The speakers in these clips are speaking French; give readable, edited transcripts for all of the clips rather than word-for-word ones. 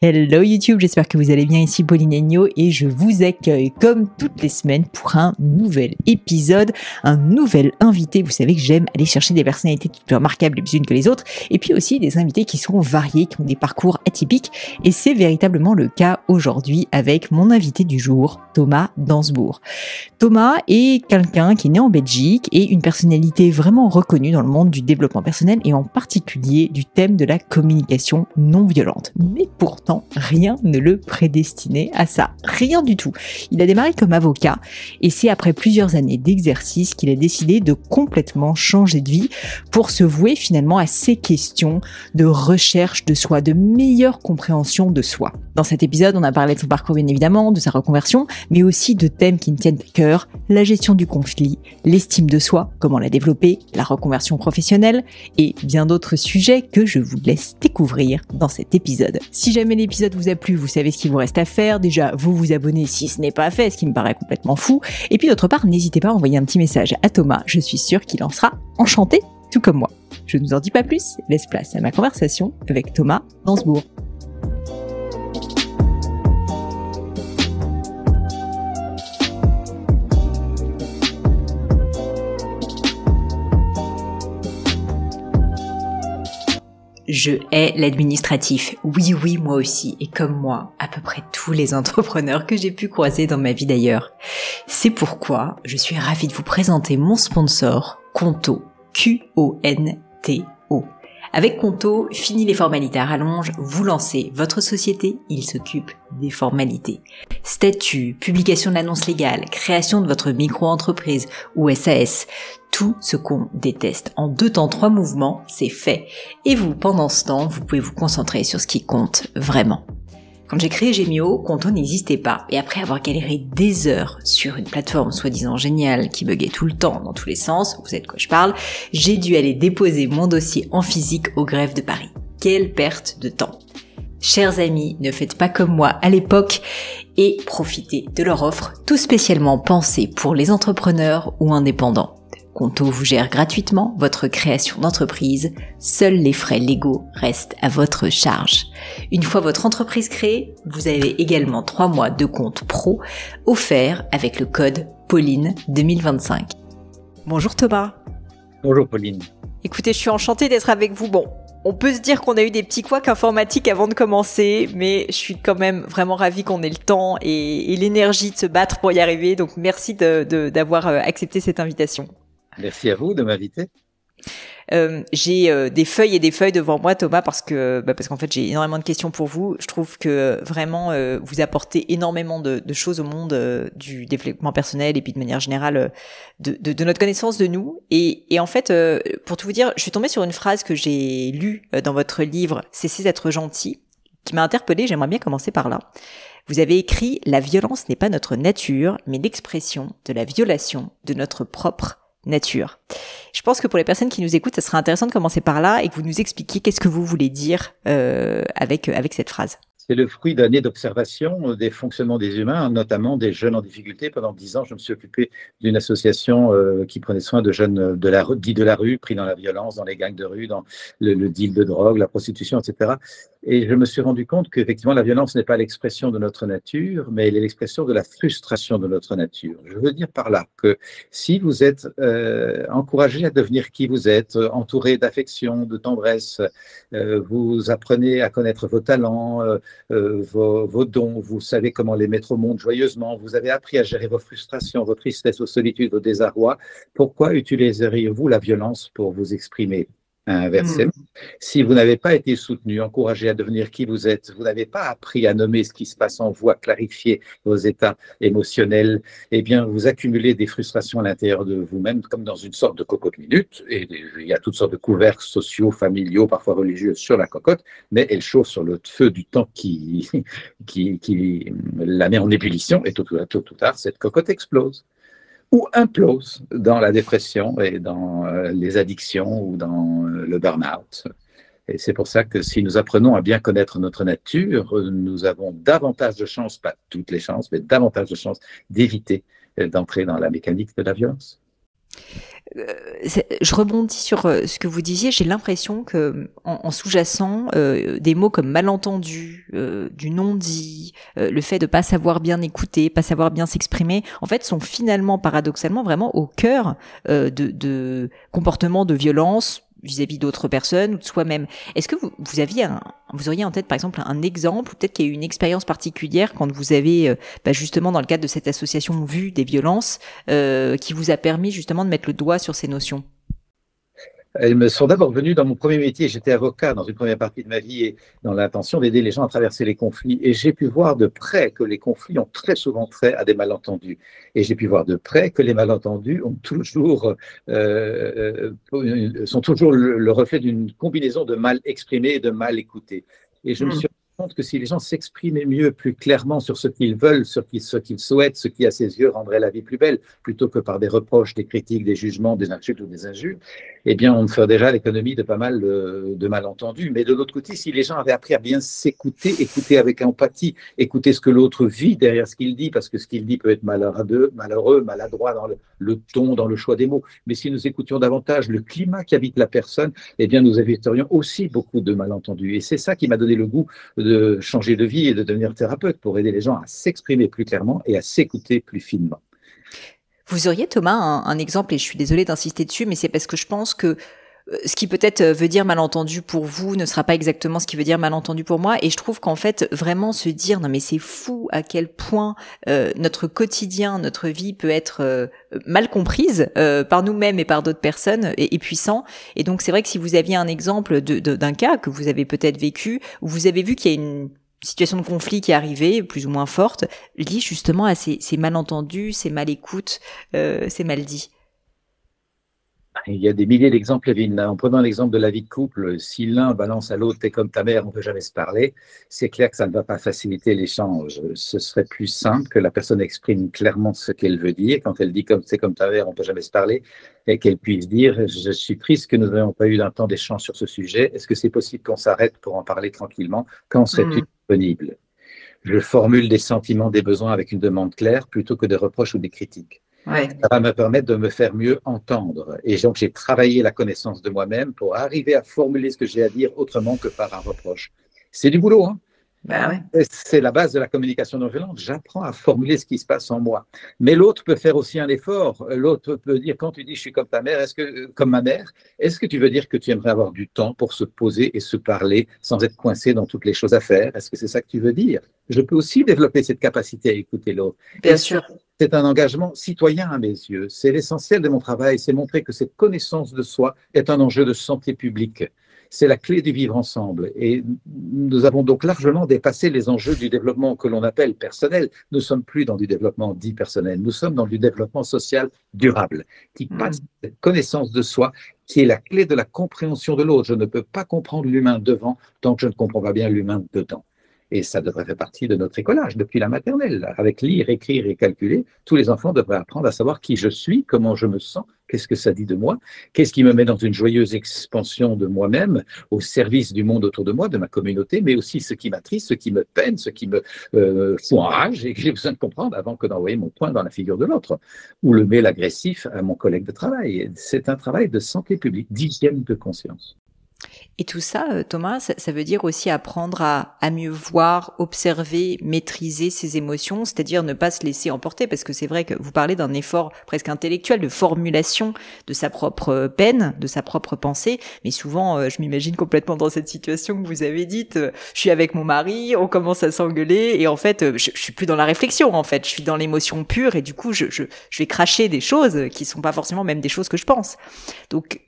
Hello YouTube, j'espère que vous allez bien, ici Pauline Agneau et je vous accueille comme toutes les semaines pour un nouvel épisode, un nouvel invité. Vous savez que j'aime aller chercher des personnalités toutes plus remarquables les unes que les autres et puis aussi des invités qui sont variés, qui ont des parcours atypiques et c'est véritablement le cas aujourd'hui avec mon invité du jour, Thomas Dansbourg. Thomas est quelqu'un qui est né en Belgique et une personnalité vraiment reconnue dans le monde du développement personnel et en particulier du thème de la communication non violente. Mais pourtant, rien ne le prédestinait à ça, rien du tout. Il a démarré comme avocat et c'est après plusieurs années d'exercice qu'il a décidé de complètement changer de vie pour se vouer finalement à ces questions de recherche de soi, de meilleure compréhension de soi. Dans cet épisode, on a parlé de son parcours bien évidemment, de sa reconversion, mais aussi de thèmes qui me tiennent à cœur, la gestion du conflit, l'estime de soi, comment la développer, la reconversion professionnelle et bien d'autres sujets que je vous laisse découvrir dans cet épisode. Si jamais l'épisode vous a plu, vous savez ce qu'il vous reste à faire. Déjà, vous abonnez si ce n'est pas fait, ce qui me paraît complètement fou. Et puis d'autre part, n'hésitez pas à envoyer un petit message à Thomas. Je suis sûre qu'il en sera enchanté, tout comme moi. Je ne vous en dis pas plus, laisse place à ma conversation avec Thomas Dansbourg. Je hais l'administratif. Oui, moi aussi. Et comme moi, à peu près tous les entrepreneurs que j'ai pu croiser dans ma vie d'ailleurs. C'est pourquoi je suis ravie de vous présenter mon sponsor, Conto. Q-O-N-T-O. Avec Conto, fini les formalités à rallonge, vous lancez votre société, il s'occupe des formalités. Statut, publication de l'annonce légale, création de votre micro-entreprise ou SAS, tout ce qu'on déteste. En 2 temps, 3 mouvements, c'est fait. Et vous, pendant ce temps, vous pouvez vous concentrer sur ce qui compte vraiment. Quand j'ai créé Gemio, Conto n'existait pas. Et après avoir galéré des heures sur une plateforme soi-disant géniale qui buguait tout le temps dans tous les sens, vous savez de quoi je parle, j'ai dû aller déposer mon dossier en physique au greffe de Paris. Quelle perte de temps! Chers amis, ne faites pas comme moi à l'époque et profitez de leur offre tout spécialement pensée pour les entrepreneurs ou indépendants. Conto vous gère gratuitement votre création d'entreprise, seuls les frais légaux restent à votre charge. Une fois votre entreprise créée, vous avez également 3 mois de compte pro offerts avec le code Pauline 2025. Bonjour Thomas. Bonjour Pauline. Écoutez, je suis enchantée d'être avec vous. Bon, on peut se dire qu'on a eu des petits couacs informatiques avant de commencer, mais je suis quand même vraiment ravie qu'on ait le temps et l'énergie de se battre pour y arriver. Donc merci d'avoir accepté cette invitation. Merci à vous de m'inviter. J'ai des feuilles et des feuilles devant moi, Thomas, parce qu'en fait j'ai énormément de questions pour vous. Je trouve que vraiment vous apportez énormément de choses au monde du développement personnel et puis de manière générale de notre connaissance de nous. Et en fait, pour tout vous dire, je suis tombée sur une phrase que j'ai lue dans votre livre Cessez d'être gentil, qui m'a interpellée. J'aimerais bien commencer par là. Vous avez écrit « La violence n'est pas notre nature, mais l'expression de la violation de notre propre nature ». Je pense que pour les personnes qui nous écoutent, ça serait intéressant de commencer par là et que vous nous expliquiez qu'est-ce que vous voulez dire avec cette phrase. C'est le fruit d'années d'observation des fonctionnements des humains, notamment des jeunes en difficulté. Pendant 10 ans, je me suis occupé d'une association qui prenait soin de jeunes dits de la rue, pris dans la violence, dans les gangs de rue, dans le deal de drogue, la prostitution, etc. Et je me suis rendu compte qu'effectivement, la violence n'est pas l'expression de notre nature, mais elle est l'expression de la frustration de notre nature. Je veux dire par là que si vous êtes encouragé à devenir qui vous êtes, entouré d'affection, de tendresse, vous apprenez à connaître vos talents, vos dons, vous savez comment les mettre au monde joyeusement, vous avez appris à gérer vos frustrations, vos tristesses, vos solitudes, vos désarrois, pourquoi utiliseriez-vous la violence pour vous exprimer? Inversement, si vous n'avez pas été soutenu, encouragé à devenir qui vous êtes, vous n'avez pas appris à nommer ce qui se passe en vous, à clarifier vos états émotionnels, eh bien, vous accumulez des frustrations à l'intérieur de vous-même, comme dans une sorte de cocotte minute, et il y a toutes sortes de couvercles sociaux, familiaux, parfois religieux sur la cocotte, mais elle chauffe sur le feu du temps qui la met en ébullition, et tôt ou tard, cette cocotte explose. Ou implose dans la dépression et dans les addictions ou dans le burn-out. Et c'est pour ça que si nous apprenons à bien connaître notre nature, nous avons davantage de chances, pas toutes les chances, mais davantage de chances d'éviter d'entrer dans la mécanique de la violence. Je rebondis sur ce que vous disiez. J'ai l'impression que, en sous-jacent, des mots comme malentendu, du non-dit, le fait de pas savoir bien écouter, pas savoir bien s'exprimer, en fait, sont finalement, paradoxalement, vraiment au cœur de comportements de violence vis-à-vis d'autres personnes ou de soi-même. Est-ce que vous auriez en tête, par exemple, un exemple, ou peut-être qu'il y a eu une expérience particulière quand vous avez, justement, dans le cadre de cette association Vue des violences, qui vous a permis justement de mettre le doigt sur ces notions? Elles me sont d'abord venues dans mon premier métier. J'étais avocat dans une première partie de ma vie et dans l'intention d'aider les gens à traverser les conflits. Et j'ai pu voir de près que les conflits ont très souvent trait à des malentendus. Et j'ai pu voir de près que les malentendus sont toujours le reflet d'une combinaison de mal exprimé et de mal écouté. Et je me suis rendu compte que si les gens s'exprimaient mieux, plus clairement sur ce qu'ils veulent, ce qu'ils souhaitent, ce qui à ses yeux rendrait la vie plus belle, plutôt que par des reproches, des critiques, des jugements, des insultes ou des injures, eh bien, on ferait déjà l'économie de pas mal de malentendus. Mais de l'autre côté, si les gens avaient appris à bien s'écouter, écouter avec empathie, écouter ce que l'autre vit derrière ce qu'il dit, parce que ce qu'il dit peut être malheureux, maladroit dans le ton, dans le choix des mots. Mais si nous écoutions davantage le climat qui habite la personne, eh bien, nous éviterions aussi beaucoup de malentendus. Et c'est ça qui m'a donné le goût de changer de vie et de devenir thérapeute pour aider les gens à s'exprimer plus clairement et à s'écouter plus finement. Vous auriez, Thomas, un exemple, et je suis désolée d'insister dessus, mais c'est parce que je pense que ce qui peut-être veut dire malentendu pour vous ne sera pas exactement ce qui veut dire malentendu pour moi. Et je trouve qu'en fait, vraiment se dire, non mais c'est fou à quel point notre quotidien, notre vie peut être mal comprise par nous-mêmes et par d'autres personnes et puissant. Et donc c'est vrai que si vous aviez un exemple d'un cas que vous avez peut-être vécu, où vous avez vu qu'il y a une situation de conflit qui est arrivée, plus ou moins forte, liée justement à ces malentendus, ces mal-écoutes, ces mal-dits. Il y a des milliers d'exemples, Evelyne. En prenant l'exemple de la vie de couple, si l'un balance à l'autre, t'es comme ta mère, on ne peut jamais se parler, c'est clair que ça ne va pas faciliter l'échange. Ce serait plus simple que la personne exprime clairement ce qu'elle veut dire. Quand elle dit comme c'est comme ta mère, on ne peut jamais se parler, et qu'elle puisse dire, je suis triste que nous n'ayons pas eu d'un temps d'échange sur ce sujet. Est-ce que c'est possible qu'on s'arrête pour en parler tranquillement? Quand serais-tu disponible? Je formule des sentiments, des besoins avec une demande claire plutôt que des reproches ou des critiques. Ouais. Ça va me permettre de me faire mieux entendre. Et donc, j'ai travaillé la connaissance de moi-même pour arriver à formuler ce que j'ai à dire autrement que par un reproche. C'est du boulot, hein? Ouais. C'est la base de la communication non violente. J'apprends à formuler ce qui se passe en moi. Mais l'autre peut faire aussi un effort. L'autre peut dire, quand tu dis je suis comme ta mère, comme ma mère, est-ce que tu veux dire que tu aimerais avoir du temps pour se poser et se parler sans être coincé dans toutes les choses à faire? Est-ce que c'est ça que tu veux dire? Je peux aussi développer cette capacité à écouter l'autre. Bien sûr. C'est un engagement citoyen à mes yeux. C'est l'essentiel de mon travail, c'est montrer que cette connaissance de soi est un enjeu de santé publique. C'est la clé du vivre ensemble. Et nous avons donc largement dépassé les enjeux du développement que l'on appelle personnel. Nous ne sommes plus dans du développement dit personnel. Nous sommes dans du développement social durable, qui passe cette connaissance de soi, qui est la clé de la compréhension de l'autre. Je ne peux pas comprendre l'humain devant tant que je ne comprends pas bien l'humain dedans. Et ça devrait faire partie de notre écolage depuis la maternelle. Avec lire, écrire et calculer, tous les enfants devraient apprendre à savoir qui je suis, comment je me sens, qu'est-ce que ça dit de moi, qu'est-ce qui me met dans une joyeuse expansion de moi-même, au service du monde autour de moi, de ma communauté, mais aussi ce qui m'attriste, ce qui me peine, ce qui me fout en rage et que j'ai besoin de comprendre avant que d'envoyer mon poing dans la figure de l'autre ou le mail agressif à mon collègue de travail. C'est un travail de santé publique, d'hygiène de conscience. Et tout ça, Thomas, ça veut dire aussi apprendre à mieux voir, observer, maîtriser ses émotions, c'est-à-dire ne pas se laisser emporter, parce que c'est vrai que vous parlez d'un effort presque intellectuel de formulation de sa propre peine, de sa propre pensée, mais souvent, je m'imagine complètement dans cette situation que vous avez dite, je suis avec mon mari, on commence à s'engueuler, et en fait, je suis plus dans la réflexion, en fait, je suis dans l'émotion pure, et du coup, je vais cracher des choses qui sont pas forcément même des choses que je pense. Donc,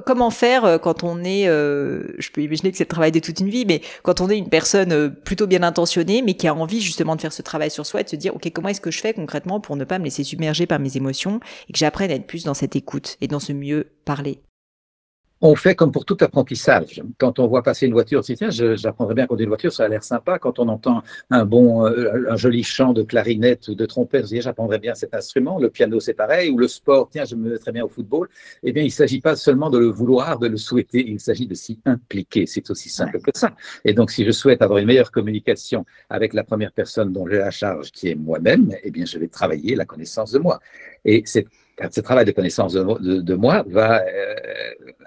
comment faire quand on est, je peux imaginer que c'est le travail de toute une vie, mais quand on est une personne plutôt bien intentionnée, mais qui a envie justement de faire ce travail sur soi et de se dire, ok, comment est-ce que je fais concrètement pour ne pas me laisser submerger par mes émotions et que j'apprenne à être plus dans cette écoute et dans ce mieux parler? On fait comme pour tout apprentissage. Quand on voit passer une voiture, on se dit, tiens, j'apprendrais bien à conduire une voiture, ça a l'air sympa. Quand on entend un joli chant de clarinette ou de trompette, on se dit, j'apprendrais bien cet instrument. Le piano, c'est pareil. Ou le sport, tiens, je me mettrais bien au football. Eh bien, il ne s'agit pas seulement de le vouloir, de le souhaiter, il s'agit de s'y impliquer. C'est aussi simple que ça. Et donc, si je souhaite avoir une meilleure communication avec la première personne dont j'ai la charge, qui est moi-même, eh bien, je vais travailler la connaissance de moi. Et c'est ce travail de connaissance de moi va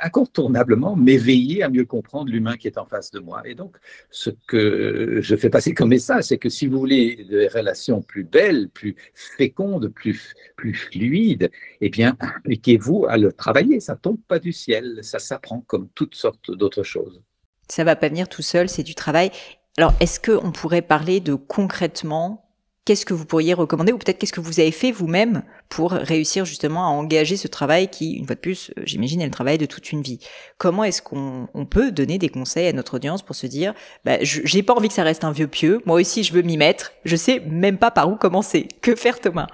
incontournablement m'éveiller à mieux comprendre l'humain qui est en face de moi. Et donc, ce que je fais passer comme message, c'est que si vous voulez des relations plus belles, plus fécondes, plus fluides, eh bien, impliquez-vous à le travailler. Ça ne tombe pas du ciel, ça s'apprend comme toutes sortes d'autres choses. Ça va pas venir tout seul, c'est du travail. Alors, est-ce qu'on pourrait parler de concrètement, qu'est-ce que vous pourriez recommander ou peut-être qu'est-ce que vous avez fait vous-même pour réussir justement à engager ce travail qui, une fois de plus, j'imagine, est le travail de toute une vie. Comment est-ce qu'on peut donner des conseils à notre audience pour se dire, j'ai pas envie que ça reste un vieux pieu, moi aussi je veux m'y mettre, je sais même pas par où commencer. Que faire, Thomas ?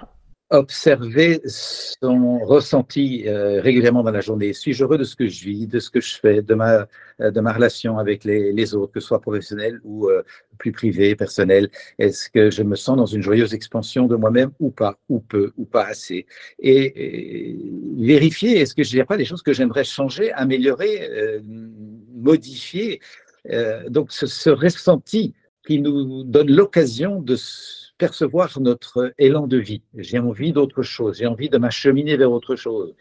Observer son ressenti régulièrement dans la journée. Suis-je heureux de ce que je vis, de ce que je fais, de ma relation avec les autres, que ce soit professionnel ou plus privé, personnel? Est-ce que je me sens dans une joyeuse expansion de moi-même ou pas, ou peu, ou pas assez? Et vérifier, est-ce que je n'ai pas des choses que j'aimerais changer, améliorer, modifier? Donc ce ressenti qui nous donne l'occasion de percevoir notre élan de vie. J'ai envie d'autre chose, j'ai envie de m'acheminer vers autre chose.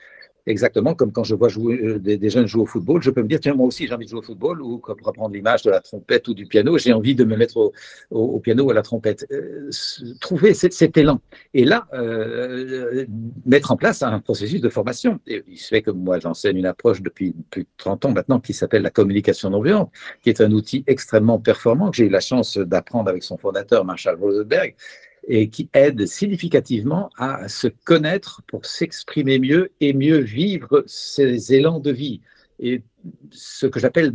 Exactement comme quand je vois jouer, des jeunes jouer au football, je peux me dire, tiens, moi aussi j'ai envie de jouer au football, ou comme pour reprendre l'image de la trompette ou du piano, j'ai envie de me mettre au piano ou à la trompette. Trouver cet élan. Et là, mettre en place un processus de formation. Et il se fait que moi, j'enseigne une approche depuis plus de 30 ans maintenant qui s'appelle la communication non violente, qui est un outil extrêmement performant que j'ai eu la chance d'apprendre avec son fondateur, Marshall Rosenberg, et qui aide significativement à se connaître pour s'exprimer mieux et mieux vivre ces élans de vie. Et ce que j'appelle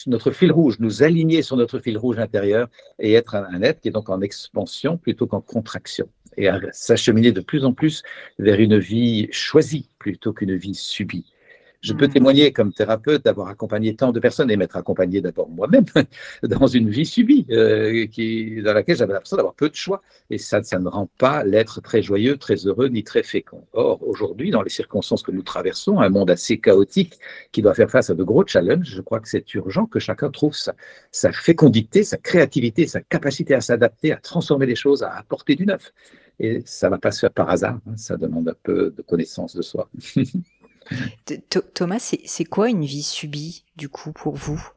notre fil rouge, nous aligner sur notre fil rouge intérieur et être un être qui est donc en expansion plutôt qu'en contraction. Et à s'acheminer de plus en plus vers une vie choisie plutôt qu'une vie subie. Je peux témoigner comme thérapeute d'avoir accompagné tant de personnes et m'être accompagné d'abord moi-même dans une vie subie dans laquelle j'avais l'impression d'avoir peu de choix. Et ça ne rend pas l'être très joyeux, très heureux, ni très fécond. Or, aujourd'hui, dans les circonstances que nous traversons, un monde assez chaotique qui doit faire face à de gros challenges, je crois que c'est urgent que chacun trouve sa fécondité, sa créativité, sa capacité à s'adapter, à transformer les choses, à apporter du neuf. Et ça ne va pas se faire par hasard, ça demande un peu de connaissance de soi. Thomas, c'est quoi une vie subie, du coup, pour vous ?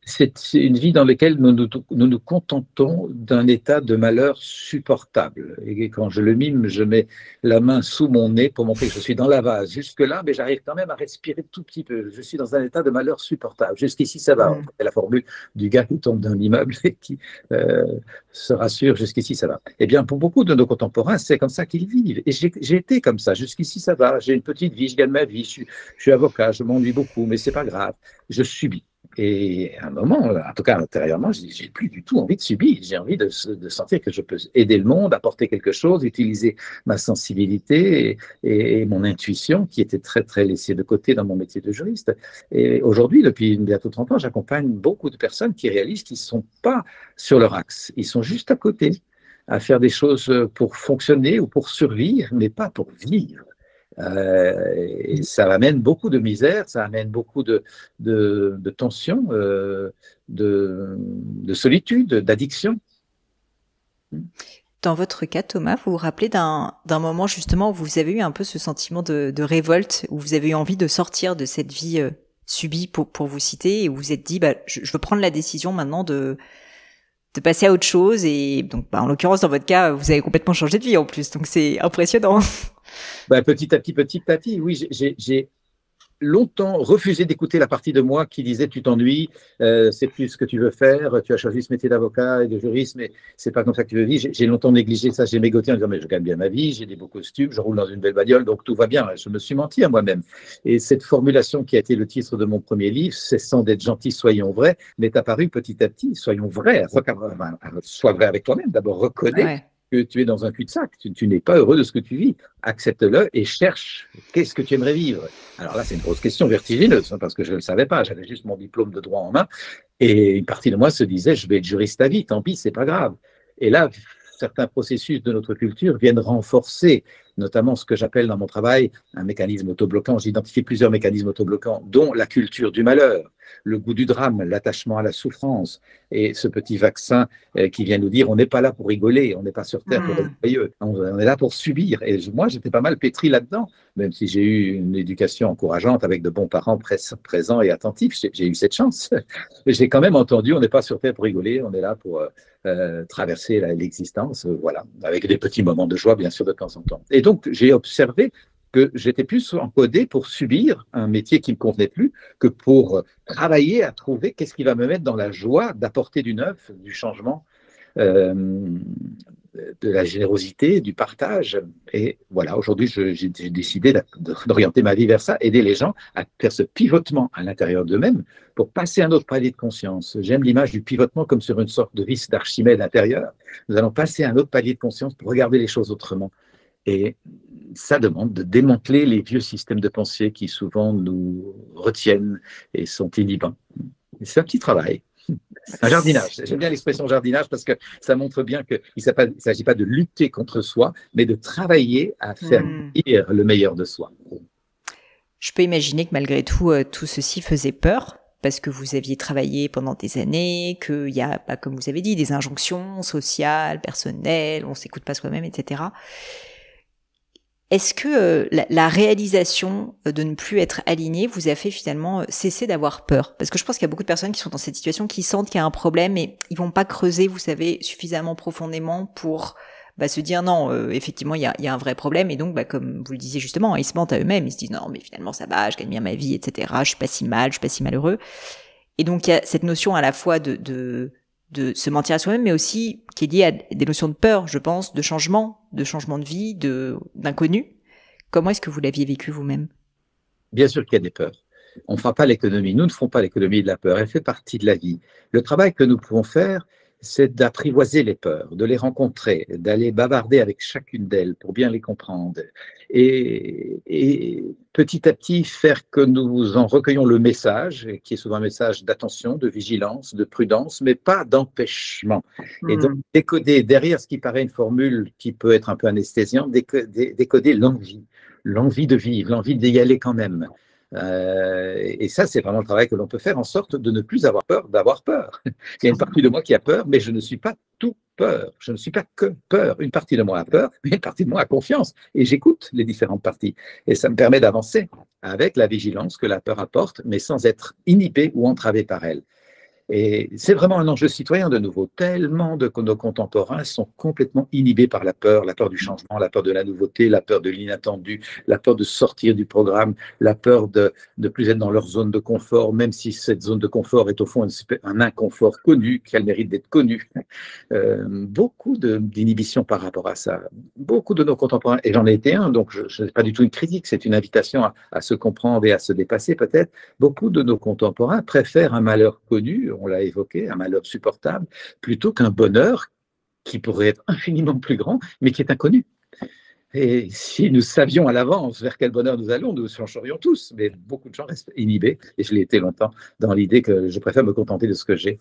C'est une vie dans laquelle nous nous contentons d'un état de malheur supportable. Et quand je le mime, je mets la main sous mon nez pour montrer que je suis dans la vase. Jusque-là, mais j'arrive quand même à respirer tout petit peu. Je suis dans un état de malheur supportable. Jusqu'ici, ça va. C'est la formule du gars qui tombe d'un immeuble et qui se rassure, jusqu'ici, ça va. Eh bien, pour beaucoup de nos contemporains, c'est comme ça qu'ils vivent. Et j'ai été comme ça. Jusqu'ici, ça va. J'ai une petite vie, je gagne ma vie. Je suis avocat, je m'ennuie beaucoup, mais c'est pas grave. Je subis. Et à un moment, en tout cas intérieurement, j'ai plus du tout envie de subir. J'ai envie de sentir que je peux aider le monde, apporter quelque chose, utiliser ma sensibilité et mon intuition qui était très, très laissée de côté dans mon métier de juriste. Et aujourd'hui, depuis bientôt 30 ans, j'accompagne beaucoup de personnes qui réalisent qu'ils ne sont pas sur leur axe. Ils sont juste à côté, à faire des choses pour fonctionner ou pour survivre, mais pas pour vivre. Et ça amène beaucoup de misère, ça amène beaucoup de tension, de solitude, d'addiction. Dans votre cas, Thomas, vous vous rappelez d'un moment justement où vous avez eu un peu ce sentiment de révolte, où vous avez eu envie de sortir de cette vie subie, pour vous citer, et où vous vous êtes dit, je veux prendre la décision maintenant de passer à autre chose. Et donc, en l'occurrence, dans votre cas, vous avez complètement changé de vie en plus, donc c'est impressionnant. Petit à petit, oui, j'ai longtemps refusé d'écouter la partie de moi qui disait tu t'ennuies, c'est plus ce que tu veux faire, tu as choisi ce métier d'avocat et de juriste, mais c'est pas comme ça que tu veux vivre. J'ai longtemps négligé ça, j'ai mégoté en disant mais je gagne bien ma vie, j'ai des beaux costumes, je roule dans une belle bagnole, donc tout va bien. Je me suis menti à moi-même. Et cette formulation qui a été le titre de mon premier livre, cessant d'être gentil, soyons vrais, m'est apparue petit à petit, soyons vrais, sois vrai avec toi-même, d'abord reconnais que tu es dans un cul-de-sac, tu n'es pas heureux de ce que tu vis, accepte-le et cherche qu'est-ce que tu aimerais vivre. Alors là, c'est une grosse question vertigineuse, parce que je ne le savais pas, j'avais juste mon diplôme de droit en main, et une partie de moi se disait, je vais être juriste à vie, tant pis, c'est pas grave. Et là, certains processus de notre culture viennent renforcer, notamment ce que j'appelle dans mon travail un mécanisme autobloquant. J'ai identifié plusieurs mécanismes autobloquants, dont la culture du malheur. le goût du drame, l'attachement à la souffrance, et ce petit vaccin qui vient nous dire on n'est pas là pour rigoler, on n'est pas sur Terre pour être joyeux, on est là pour subir. Et moi, j'étais pas mal pétri là-dedans, même si j'ai eu une éducation encourageante avec de bons parents présents et attentifs, j'ai eu cette chance. Mais j'ai quand même entendu on n'est pas sur Terre pour rigoler, on est là pour traverser l'existence, voilà, avec des petits moments de joie, bien sûr, de temps en temps. Et donc, j'ai observé que j'étais plus encodé pour subir un métier qui ne me convenait plus que pour travailler à trouver qu'est-ce qui va me mettre dans la joie d'apporter du neuf, du changement, euh, de la générosité, du partage. Et voilà, aujourd'hui, j'ai décidé d'orienter ma vie vers ça, aider les gens à faire ce pivotement à l'intérieur d'eux-mêmes pour passer à un autre palier de conscience. J'aime l'image du pivotement comme sur une sorte de vis d'Archimède intérieur. Nous allons passer à un autre palier de conscience pour regarder les choses autrement. Et ça demande de démanteler les vieux systèmes de pensée qui souvent nous retiennent et sont inhibants. C'est un petit travail. Un jardinage. J'aime bien l'expression jardinage parce que ça montre bien qu'il ne s'agit pas de lutter contre soi, mais de travailler à faire dire le meilleur de soi. Je peux imaginer que malgré tout, tout ceci faisait peur parce que vous aviez travaillé pendant des années, qu'il y a, comme vous avez dit, des injonctions sociales, personnelles, on ne s'écoute pas soi-même, etc. Est-ce que la réalisation de ne plus être aligné vous a fait finalement cesser d'avoir peur? Parce que je pense qu'il y a beaucoup de personnes qui sont dans cette situation, qui sentent qu'il y a un problème et ils vont pas creuser, vous savez, suffisamment profondément pour se dire non, effectivement, il y a un vrai problème. Et donc, comme vous le disiez justement, ils se mentent à eux-mêmes, ils se disent non, mais finalement ça va, je gagne bien ma vie, etc. Je suis pas si mal, je suis pas si malheureux. Et donc, il y a cette notion à la fois de se mentir à soi-même, mais aussi qui est liée à des notions de peur, je pense, de changement de vie, d'inconnu. Comment est-ce que vous l'aviez vécu vous-même? Bien sûr qu'il y a des peurs. On ne fera pas l'économie. Nous ne ferons pas l'économie de la peur. Elle fait partie de la vie. Le travail que nous pouvons faire, c'est d'apprivoiser les peurs, de les rencontrer, d'aller bavarder avec chacune d'elles pour bien les comprendre. Et petit à petit, faire que nous en recueillons le message, qui est souvent un message d'attention, de vigilance, de prudence, mais pas d'empêchement. Et donc, décoder derrière ce qui paraît une formule qui peut être un peu anesthésiante, décoder l'envie de vivre, l'envie d'y aller quand même. Et ça, c'est vraiment le travail que l'on peut faire en sorte de ne plus avoir peur d'avoir peur. Il y a une partie de moi qui a peur, mais je ne suis pas tout peur. Je ne suis pas que peur. Une partie de moi a peur, mais une partie de moi a confiance. Et j'écoute les différentes parties. Et ça me permet d'avancer avec la vigilance que la peur apporte, mais sans être inhibé ou entravé par elle. Et c'est vraiment un enjeu citoyen de nouveau. Tellement de nos contemporains sont complètement inhibés par la peur du changement, la peur de la nouveauté, la peur de l'inattendu, la peur de sortir du programme, la peur de ne plus être dans leur zone de confort, même si cette zone de confort est au fond un inconfort connu, qui a le mérite d'être connu. Beaucoup d'inhibitions par rapport à ça. Beaucoup de nos contemporains, et j'en ai été un, donc je n'ai pas du tout une critique, c'est une invitation à se comprendre et à se dépasser peut-être. Beaucoup de nos contemporains préfèrent un malheur connu, on l'a évoqué, un malheur supportable, plutôt qu'un bonheur qui pourrait être infiniment plus grand, mais qui est inconnu. Et si nous savions à l'avance vers quel bonheur nous allons, nous changerions tous. Mais beaucoup de gens restent inhibés, et je l'ai été longtemps, dans l'idée que je préfère me contenter de ce que j'ai.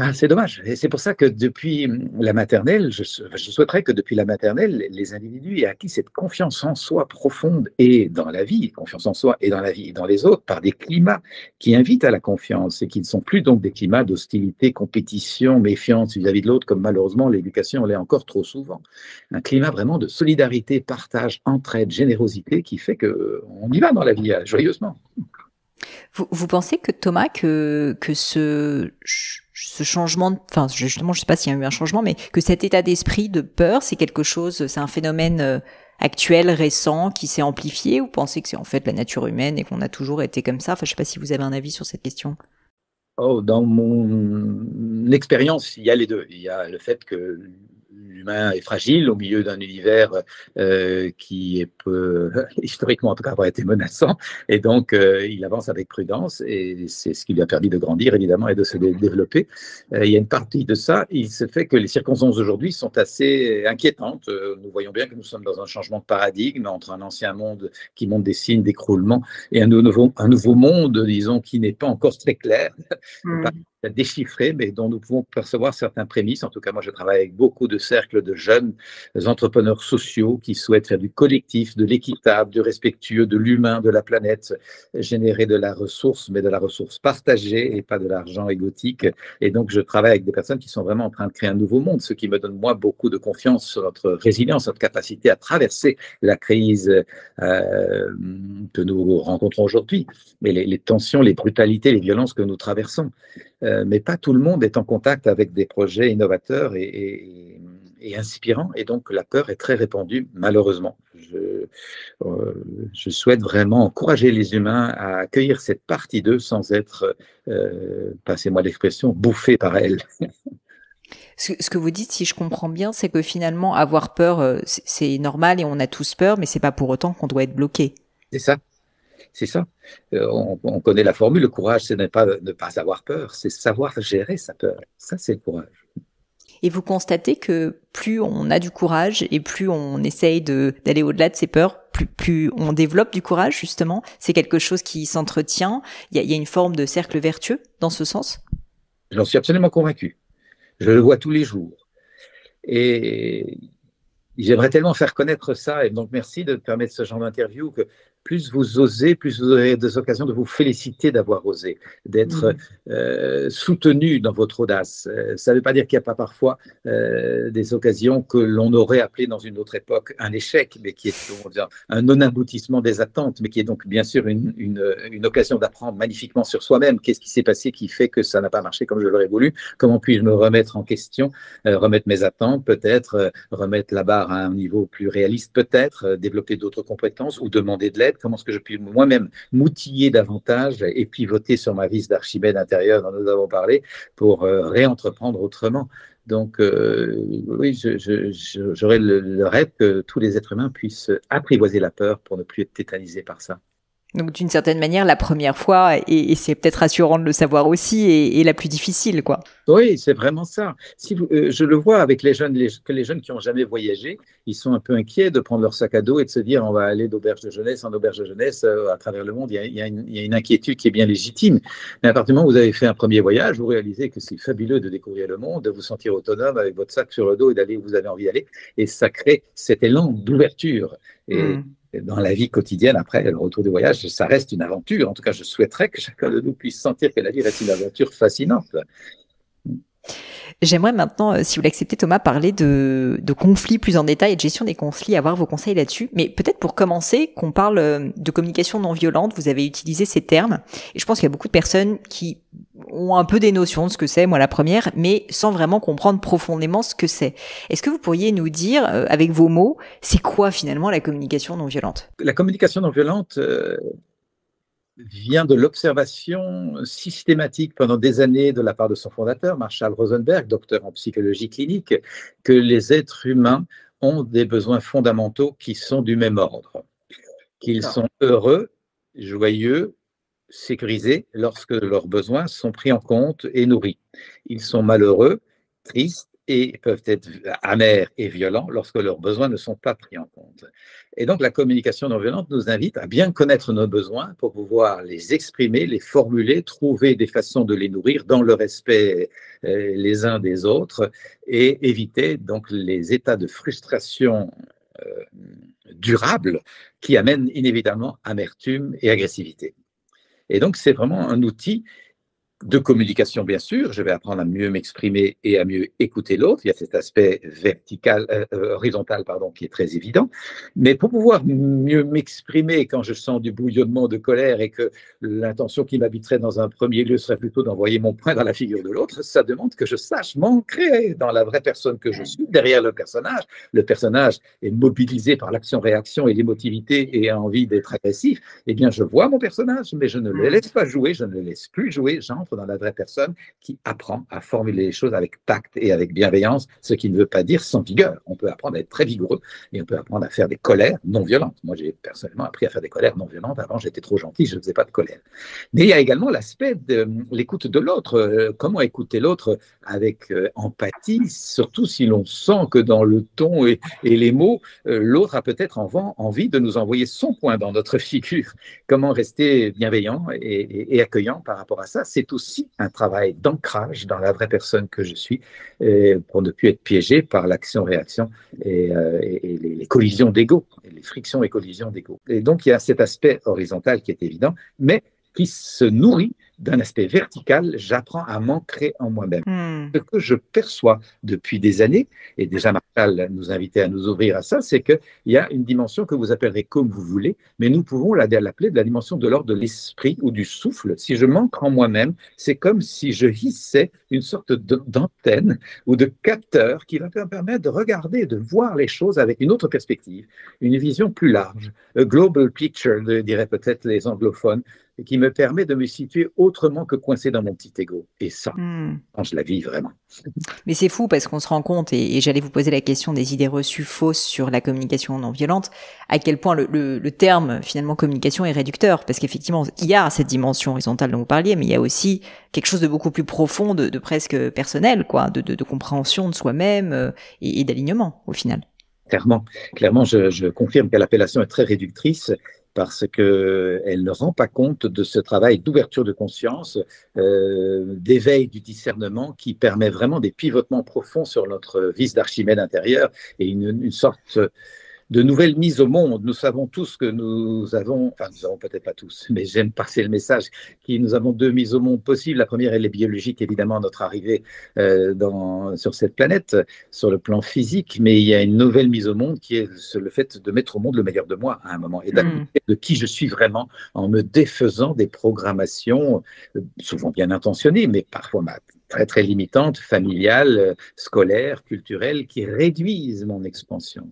Ah, c'est dommage. Et c'est pour ça que depuis la maternelle, je souhaiterais que depuis la maternelle, les individus aient acquis cette confiance en soi profonde et dans la vie, confiance en soi et dans la vie et dans les autres, par des climats qui invitent à la confiance et qui ne sont plus donc des climats d'hostilité, compétition, méfiance vis-à-vis de l'autre, comme malheureusement l'éducation l'est encore trop souvent. Un climat vraiment de solidarité, partage, entraide, générosité qui fait qu'on y va dans la vie joyeusement. Vous pensez que Thomas, que ce changement, enfin justement, je sais pas s'il y a eu un changement, mais que cet état d'esprit de peur, c'est quelque chose, c'est un phénomène actuel, récent, qui s'est amplifié, ou pensez que c'est en fait la nature humaine et qu'on a toujours été comme ça? Enfin, je sais pas si vous avez un avis sur cette question. Oh, dans mon expérience, il y a les deux. Il y a le fait que l'humain est fragile au milieu d'un univers qui peut, historiquement en tout cas, avoir été menaçant, et donc il avance avec prudence, et c'est ce qui lui a permis de grandir, évidemment, et de se développer. Il y a une partie de ça, il se fait que les circonstances d'aujourd'hui sont assez inquiétantes. Nous voyons bien que nous sommes dans un changement de paradigme entre un ancien monde qui montre des signes d'écroulement et un nouveau monde, disons, qui n'est pas encore très clair. à déchiffrer, mais dont nous pouvons percevoir certains prémices. En tout cas, moi, je travaille avec beaucoup de cercles de jeunes entrepreneurs sociaux qui souhaitent faire du collectif, de l'équitable, du respectueux, de l'humain, de la planète, générer de la ressource, mais de la ressource partagée et pas de l'argent égotique. Et donc, je travaille avec des personnes qui sont vraiment en train de créer un nouveau monde, ce qui me donne, moi, beaucoup de confiance sur notre résilience, notre capacité à traverser la crise que nous rencontrons aujourd'hui, mais les tensions, les brutalités, les violences que nous traversons. Mais pas tout le monde est en contact avec des projets innovateurs et inspirants, et donc la peur est très répandue, malheureusement. Je souhaite vraiment encourager les humains à accueillir cette partie d'eux sans être, passez-moi l'expression, bouffés par elle. Ce que vous dites, si je comprends bien, c'est que finalement, avoir peur, c'est normal et on a tous peur, mais c'est pas pour autant qu'on doit être bloqué. C'est ça. C'est ça. On connaît la formule, le courage, c'est ne pas avoir peur, c'est savoir gérer sa peur. Ça, c'est le courage. Et vous constatez que plus on a du courage et plus on essaye d'aller au-delà de ses peurs, plus on développe du courage, justement. C'est quelque chose qui s'entretient. Il y a une forme de cercle vertueux dans ce sens? J'en suis absolument convaincu. Je le vois tous les jours. Et j'aimerais tellement faire connaître ça, et donc merci de permettre ce genre d'interview, que plus vous osez, plus vous aurez des occasions de vous féliciter d'avoir osé, d'être soutenu dans votre audace. Ça ne veut pas dire qu'il n'y a pas parfois des occasions que l'on aurait appelées dans une autre époque un échec, mais qui est un non-aboutissement des attentes, mais qui est donc bien sûr une occasion d'apprendre magnifiquement sur soi-même. Qu'est-ce qui s'est passé qui fait que ça n'a pas marché comme je l'aurais voulu? Comment puis-je me remettre en question, remettre mes attentes peut-être, remettre la barre à un niveau plus réaliste peut-être, développer d'autres compétences ou demander de l'aide? Comment est-ce que je puis moi-même m'outiller davantage et pivoter sur ma vis d'Archimède intérieure dont nous avons parlé pour réentreprendre autrement? Donc, oui, j'aurais le rêve que tous les êtres humains puissent apprivoiser la peur pour ne plus être tétanisés par ça. Donc, d'une certaine manière, la première fois, et c'est peut-être rassurant de le savoir aussi, est la plus difficile, quoi. Oui, c'est vraiment ça. Je le vois avec les jeunes qui n'ont jamais voyagé, ils sont un peu inquiets de prendre leur sac à dos et de se dire on va aller d'auberge de jeunesse en auberge de jeunesse à travers le monde. Il y a une inquiétude qui est bien légitime. Mais à partir du moment où vous avez fait un premier voyage, vous réalisez que c'est fabuleux de découvrir le monde, de vous sentir autonome avec votre sac sur le dos et d'aller où vous avez envie d'aller. Et ça crée cet élan d'ouverture. Et dans la vie quotidienne, après le retour du voyage, ça reste une aventure. En tout cas, je souhaiterais que chacun de nous puisse sentir que la vie reste une aventure fascinante. J'aimerais maintenant, si vous l'acceptez Thomas, parler de conflits plus en détail et de gestion des conflits, avoir vos conseils là-dessus. Mais peut-être pour commencer, qu'on parle de communication non violente, vous avez utilisé ces termes. Et je pense qu'il y a beaucoup de personnes qui ont un peu des notions de ce que c'est, moi la première, mais sans vraiment comprendre profondément ce que c'est. Est-ce que vous pourriez nous dire, avec vos mots, c'est quoi finalement la communication non violente? La communication non violente vient de l'observation systématique pendant des années de la part de son fondateur, Marshall Rosenberg, docteur en psychologie clinique, que les êtres humains ont des besoins fondamentaux qui sont du même ordre, qu'ils sont heureux, joyeux, sécurisés lorsque leurs besoins sont pris en compte et nourris. Ils sont malheureux, tristes et peuvent être amers et violents lorsque leurs besoins ne sont pas pris en compte. Et donc la communication non violente nous invite à bien connaître nos besoins pour pouvoir les exprimer, les formuler, trouver des façons de les nourrir dans le respect les uns des autres et éviter donc les états de frustration durables qui amènent inévitablement amertume et agressivité. Et donc c'est vraiment un outil de communication, bien sûr. Je vais apprendre à mieux m'exprimer et à mieux écouter l'autre. Il y a cet aspect horizontal, qui est très évident. Mais pour pouvoir mieux m'exprimer quand je sens du bouillonnement de colère et que l'intention qui m'habiterait dans un premier lieu serait plutôt d'envoyer mon poing dans la figure de l'autre, ça demande que je sache m'ancrer dans la vraie personne que je suis, derrière le personnage. Le personnage est mobilisé par l'action-réaction et l'émotivité et a envie d'être agressif. Eh bien, je vois mon personnage, mais je ne le laisse pas jouer, je ne le laisse plus jouer. J'entre dans la vraie personne qui apprend à formuler les choses avec tact et avec bienveillance, ce qui ne veut pas dire sans vigueur. On peut apprendre à être très vigoureux et on peut apprendre à faire des colères non violentes. Moi, j'ai personnellement appris à faire des colères non violentes. Avant, j'étais trop gentil, je ne faisais pas de colère. Mais il y a également l'aspect de l'écoute de l'autre. Comment écouter l'autre avec empathie, surtout si l'on sent que dans le ton et les mots, l'autre a peut-être envie de nous envoyer son poing dans notre figure. Comment rester bienveillant et accueillant par rapport à ça? C'est aussi un travail d'ancrage dans la vraie personne que je suis, pour ne plus être piégé par l'action-réaction et les collisions d'ego, les frictions et collisions d'ego. Et donc, il y a cet aspect horizontal qui est évident, mais qui se nourrit d'un aspect vertical. J'apprends à m'ancrer en moi-même. Ce que je perçois depuis des années, et déjà Marshall nous invitait à nous ouvrir à ça, c'est qu'il y a une dimension que vous appellerez comme vous voulez, mais nous pouvons l'appeler de la dimension de l'ordre de l'esprit ou du souffle. Si je m'ancre en moi-même, c'est comme si je hissais une sorte d'antenne ou de capteur qui va me permettre de regarder, de voir les choses avec une autre perspective, une vision plus large, a global picture, diraient peut-être les anglophones, qui me permet de me situer autrement que coincé dans mon petit ego. Et ça, je la vis vraiment. Mais c'est fou parce qu'on se rend compte, et j'allais vous poser la question des idées reçues fausses sur la communication non violente, à quel point le terme finalement communication est réducteur, parce qu'effectivement il y a cette dimension horizontale dont vous parliez, mais il y a aussi quelque chose de beaucoup plus profond, de presque personnel, quoi, de compréhension de soi-même et d'alignement au final. Clairement, je confirme que l'appellation est très réductrice parce qu'elle ne rend pas compte de ce travail d'ouverture de conscience, d'éveil du discernement qui permet vraiment des pivotements profonds sur notre vis d'Archimède intérieur et une sorte de nouvelles mises au monde. Nous savons tous que nous avons peut-être pas tous, mais j'aime passer le message, nous avons deux mises au monde possibles. La première, elle est biologique, évidemment, notre arrivée sur cette planète, sur le plan physique, mais il y a une nouvelle mise au monde qui est le fait de mettre au monde le meilleur de moi à un moment et d'accepter de qui je suis vraiment en me défaisant des programmations, souvent bien intentionnées, mais parfois très, très limitantes, familiales, scolaires, culturelles, qui réduisent mon expansion.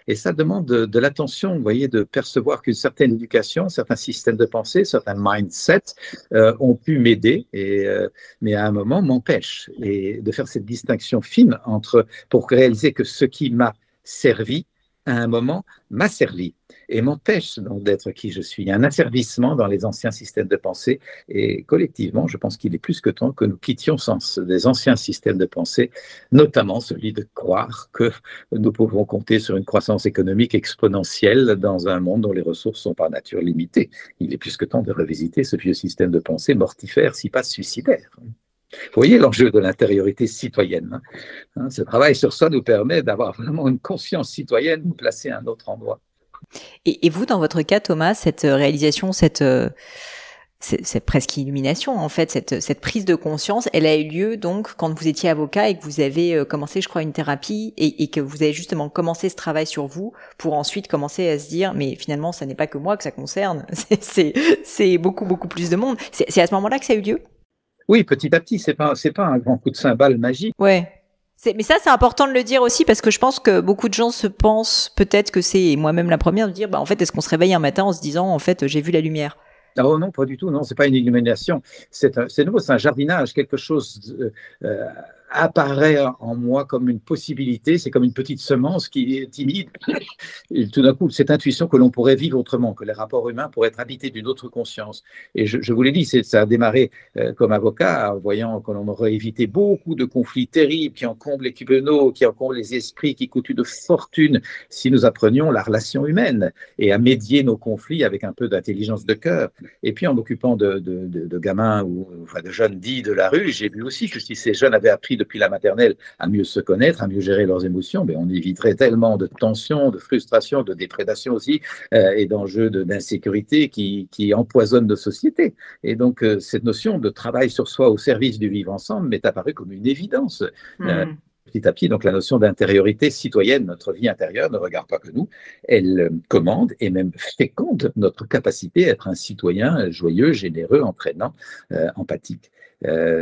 Et ça demande de l'attention, vous voyez, de percevoir qu'une certaine éducation, certains systèmes de pensée, certains mindsets ont pu m'aider, mais à un moment m'empêchent. Et de faire cette distinction fine pour réaliser que ce qui m'a servi, à un moment, m'a servi et m'empêche donc d'être qui je suis. Il y a un asservissement dans les anciens systèmes de pensée et collectivement, je pense qu'il est plus que temps que nous quittions des anciens systèmes de pensée, notamment celui de croire que nous pouvons compter sur une croissance économique exponentielle dans un monde dont les ressources sont par nature limitées. Il est plus que temps de revisiter ce vieux système de pensée mortifère, si pas suicidaire. Vous voyez l'enjeu de l'intériorité citoyenne. Ce travail sur soi nous permet d'avoir vraiment une conscience citoyenne, nous placer à un autre endroit. Et vous, dans votre cas, Thomas, cette réalisation, cette presque illumination, en fait, cette prise de conscience, elle a eu lieu donc quand vous étiez avocat et que vous avez commencé, je crois, une thérapie et que vous avez justement commencé ce travail sur vous pour ensuite commencer à se dire, mais finalement, ça n'est pas que moi que ça concerne, c'est beaucoup, beaucoup plus de monde. C'est à ce moment-là que ça a eu lieu ? Oui, petit à petit, c'est pas un grand coup de cymbale magique. Ouais. Mais ça, c'est important de le dire aussi parce que je pense que beaucoup de gens se pensent peut-être que c'est, et moi-même la première, de dire, en fait, est-ce qu'on se réveille un matin en se disant, en fait, j'ai vu la lumière ? Oh non, pas du tout. Non, c'est pas une illumination. C'est nouveau, c'est un jardinage. Quelque chose apparaît en moi comme une possibilité. C'est comme une petite semence qui est timide. Et tout d'un coup, cette intuition que l'on pourrait vivre autrement, que les rapports humains pourraient être habités d'une autre conscience. Et je vous l'ai dit, ça a démarré comme avocat, en voyant que l'on aurait évité beaucoup de conflits terribles qui encombrent les cubeneaux, qui encombrent les esprits, qui coûtent une fortune si nous apprenions la relation humaine et à médier nos conflits avec un peu d'intelligence de cœur. Et puis, en m'occupant de gamins ou de jeunes dits de la rue, j'ai vu aussi que si ces jeunes avaient appris depuis la maternelle à mieux se connaître, à mieux gérer leurs émotions, on éviterait tellement de tensions, de frustrations, de déprédation aussi, et d'enjeux d'insécurité qui empoisonnent nos sociétés. Et donc, cette notion de travail sur soi au service du vivre ensemble m'est apparue comme une évidence. Petit à petit, donc la notion d'intériorité citoyenne, notre vie intérieure ne regarde pas que nous, elle commande et même féconde notre capacité à être un citoyen joyeux, généreux, entraînant, empathique.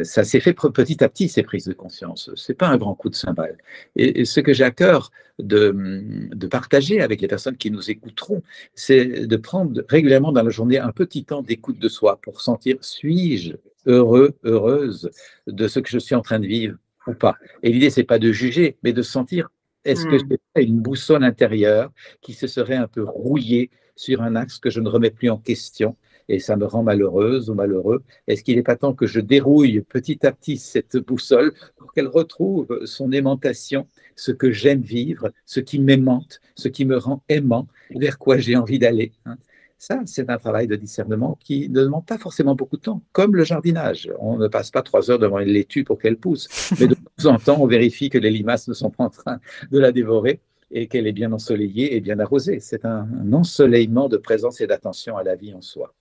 Ça s'est fait petit à petit, ces prises de conscience. Ce n'est pas un grand coup de cymbale. Et ce que j'ai à cœur de partager avec les personnes qui nous écouteront, c'est de prendre régulièrement dans la journée un petit temps d'écoute de soi pour sentir, suis-je heureux, heureuse de ce que je suis en train de vivre ou pas. Et l'idée, c'est pas de juger, mais de sentir, est-ce que c'est une boussole intérieure qui se serait un peu rouillée sur un axe que je ne remets plus en question et ça me rend malheureuse ou malheureux? Est-ce qu'il n'est pas temps que je dérouille petit à petit cette boussole pour qu'elle retrouve son aimantation, ce que j'aime vivre, ce qui m'aimante, ce qui me rend aimant, vers quoi j'ai envie d'aller, Ça, c'est un travail de discernement qui ne demande pas forcément beaucoup de temps, comme le jardinage. On ne passe pas 3 heures devant une laitue pour qu'elle pousse, mais de temps en temps, on vérifie que les limaces ne sont pas en train de la dévorer et qu'elle est bien ensoleillée et bien arrosée. C'est un ensoleillement de présence et d'attention à la vie en soi.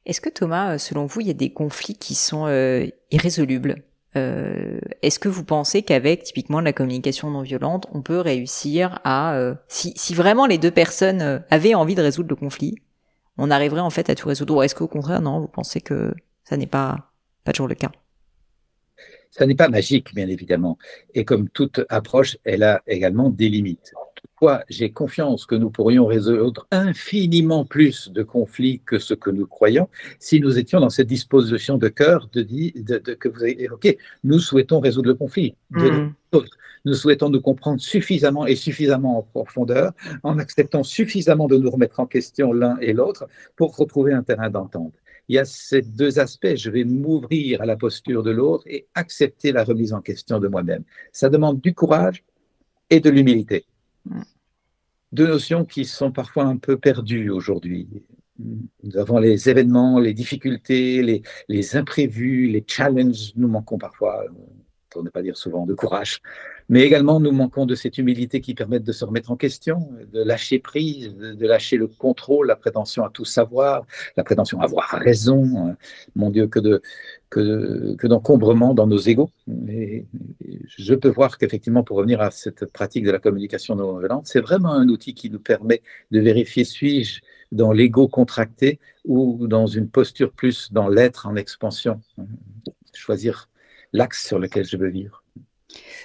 Est-ce que Thomas, selon vous, il y a des conflits qui sont irrésolubles? Est-ce que vous pensez qu'avec typiquement la communication non violente, on peut réussir à, si vraiment les deux personnes avaient envie de résoudre le conflit, on arriverait en fait à tout résoudre? Ou est-ce qu'au contraire, non, vous pensez que ça n'est pas toujours le cas? Ça n'est pas magique, bien évidemment. Et comme toute approche, elle a également des limites. Toutefois, j'ai confiance que nous pourrions résoudre infiniment plus de conflits que ce que nous croyons si nous étions dans cette disposition de cœur que vous avez évoquée. Nous souhaitons résoudre le conflit de l'autre. Nous souhaitons nous comprendre suffisamment et suffisamment en profondeur, en acceptant suffisamment de nous remettre en question l'un et l'autre pour retrouver un terrain d'entente. Il y a ces deux aspects. Je vais m'ouvrir à la posture de l'autre et accepter la remise en question de moi-même. Ça demande du courage et de l'humilité. Deux notions qui sont parfois un peu perdues aujourd'hui. Nous avons les événements, les difficultés, les imprévus, les challenges. Nous manquons parfois, pour ne pas dire souvent, de courage. Mais également, nous manquons de cette humilité qui permet de se remettre en question, de lâcher prise, de lâcher le contrôle, la prétention à tout savoir, la prétention à avoir raison. Mon Dieu, que d'encombrement dans nos égos. Et je peux voir qu'effectivement, pour revenir à cette pratique de la communication non violente, c'est vraiment un outil qui nous permet de vérifier suis-je dans l'ego contracté ou dans une posture plus dans l'être en expansion. Choisir l'axe sur lequel je veux vivre.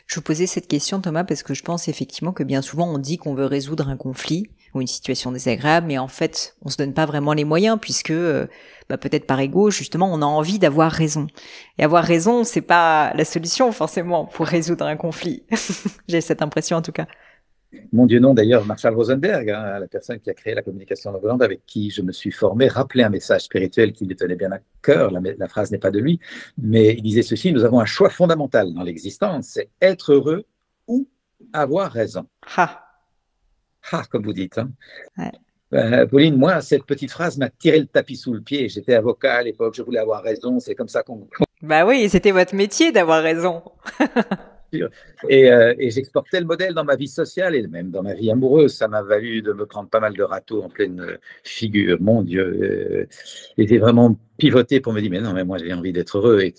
Je vous posais cette question, Thomas, parce que je pense effectivement que bien souvent on dit qu'on veut résoudre un conflit ou une situation désagréable, mais en fait on se donne pas vraiment les moyens puisque peut-être par ego justement on a envie d'avoir raison. Et avoir raison, c'est pas la solution forcément pour résoudre un conflit. J'ai cette impression en tout cas. Mon Dieu, non, d'ailleurs, Marshall Rosenberg, la personne qui a créé la communication non violente, avec qui je me suis formé, rappelait un message spirituel qui lui tenait bien à cœur. La phrase n'est pas de lui, mais il disait ceci: nous avons un choix fondamental dans l'existence, c'est être heureux ou avoir raison. Comme vous dites. Hein. Ouais. Pauline, moi, cette petite phrase m'a tiré le tapis sous le pied. J'étais avocat à l'époque, je voulais avoir raison, c'est comme ça qu'on... Bah oui, c'était votre métier d'avoir raison. Et j'exportais le modèle dans ma vie sociale et même dans ma vie amoureuse. Ça m'a valu de me prendre pas mal de râteaux en pleine figure. Mon Dieu, j'étais vraiment pivoté pour me dire, mais non, mais moi j'ai envie d'être heureux. Et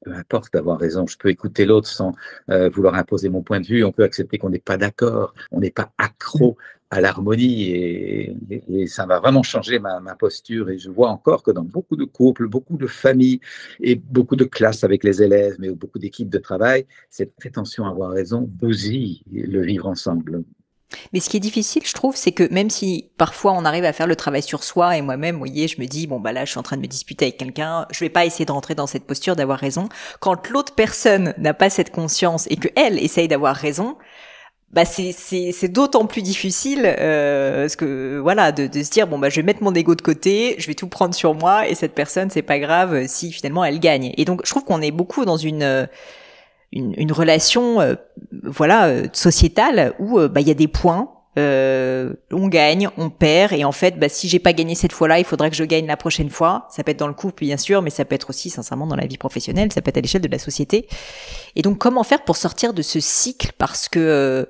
peu importe d'avoir raison, je peux écouter l'autre sans vouloir imposer mon point de vue. On peut accepter qu'on n'est pas d'accord, on n'est pas accro à l'harmonie et ça va vraiment changer ma posture. Et je vois encore que dans beaucoup de couples, beaucoup de familles et beaucoup de classes avec les élèves, mais beaucoup d'équipes de travail, cette prétention à avoir raison bousille le vivre ensemble. Mais ce qui est difficile, je trouve, c'est que même si parfois on arrive à faire le travail sur soi, et moi-même, vous voyez, je me dis, bon, bah là, je suis en train de me disputer avec quelqu'un, je vais pas essayer de rentrer dans cette posture d'avoir raison. Quand l'autre personne n'a pas cette conscience et qu'elle essaye d'avoir raison, bah c'est d'autant plus difficile parce que voilà de se dire bon bah je vais mettre mon ego de côté, je vais tout prendre sur moi et cette personne c'est pas grave si finalement elle gagne. Et donc je trouve qu'on est beaucoup dans une relation sociétale où il y a des points, on gagne, on perd et en fait si j'ai pas gagné cette fois-là, il faudrait que je gagne la prochaine fois. Ça peut être dans le couple bien sûr, mais ça peut être aussi sincèrement dans la vie professionnelle, ça peut être à l'échelle de la société. Et donc comment faire pour sortir de ce cycle, parce que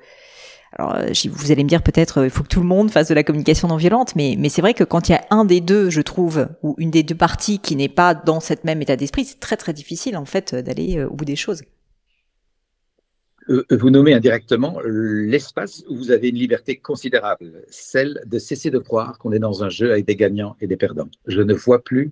alors vous allez me dire peut-être il faut que tout le monde fasse de la communication non violente, mais c'est vrai que quand il y a un des deux, je trouve, ou une des deux parties qui n'est pas dans cette même état d'esprit, c'est très très difficile en fait d'aller au bout des choses. Vous nommez indirectement l'espace où vous avez une liberté considérable, celle de cesser de croire qu'on est dans un jeu avec des gagnants et des perdants. Je ne vois plus,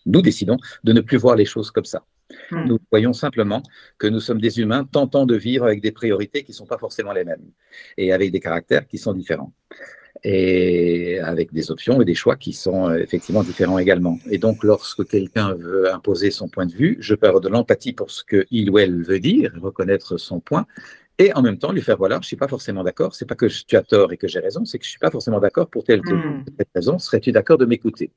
nous décidons de ne plus voir les choses comme ça. Nous voyons simplement que nous sommes des humains tentant de vivre avec des priorités qui ne sont pas forcément les mêmes et avec des caractères qui sont différents et avec des options et des choix qui sont effectivement différents également. Et donc, lorsque quelqu'un veut imposer son point de vue, je peux avoir de l'empathie pour ce qu'il ou elle veut dire, reconnaître son point, et en même temps lui faire voilà, je ne suis pas forcément d'accord, c'est pas que tu as tort et que j'ai raison, c'est que je ne suis pas forcément d'accord pour telle raison, serais-tu d'accord de m'écouter?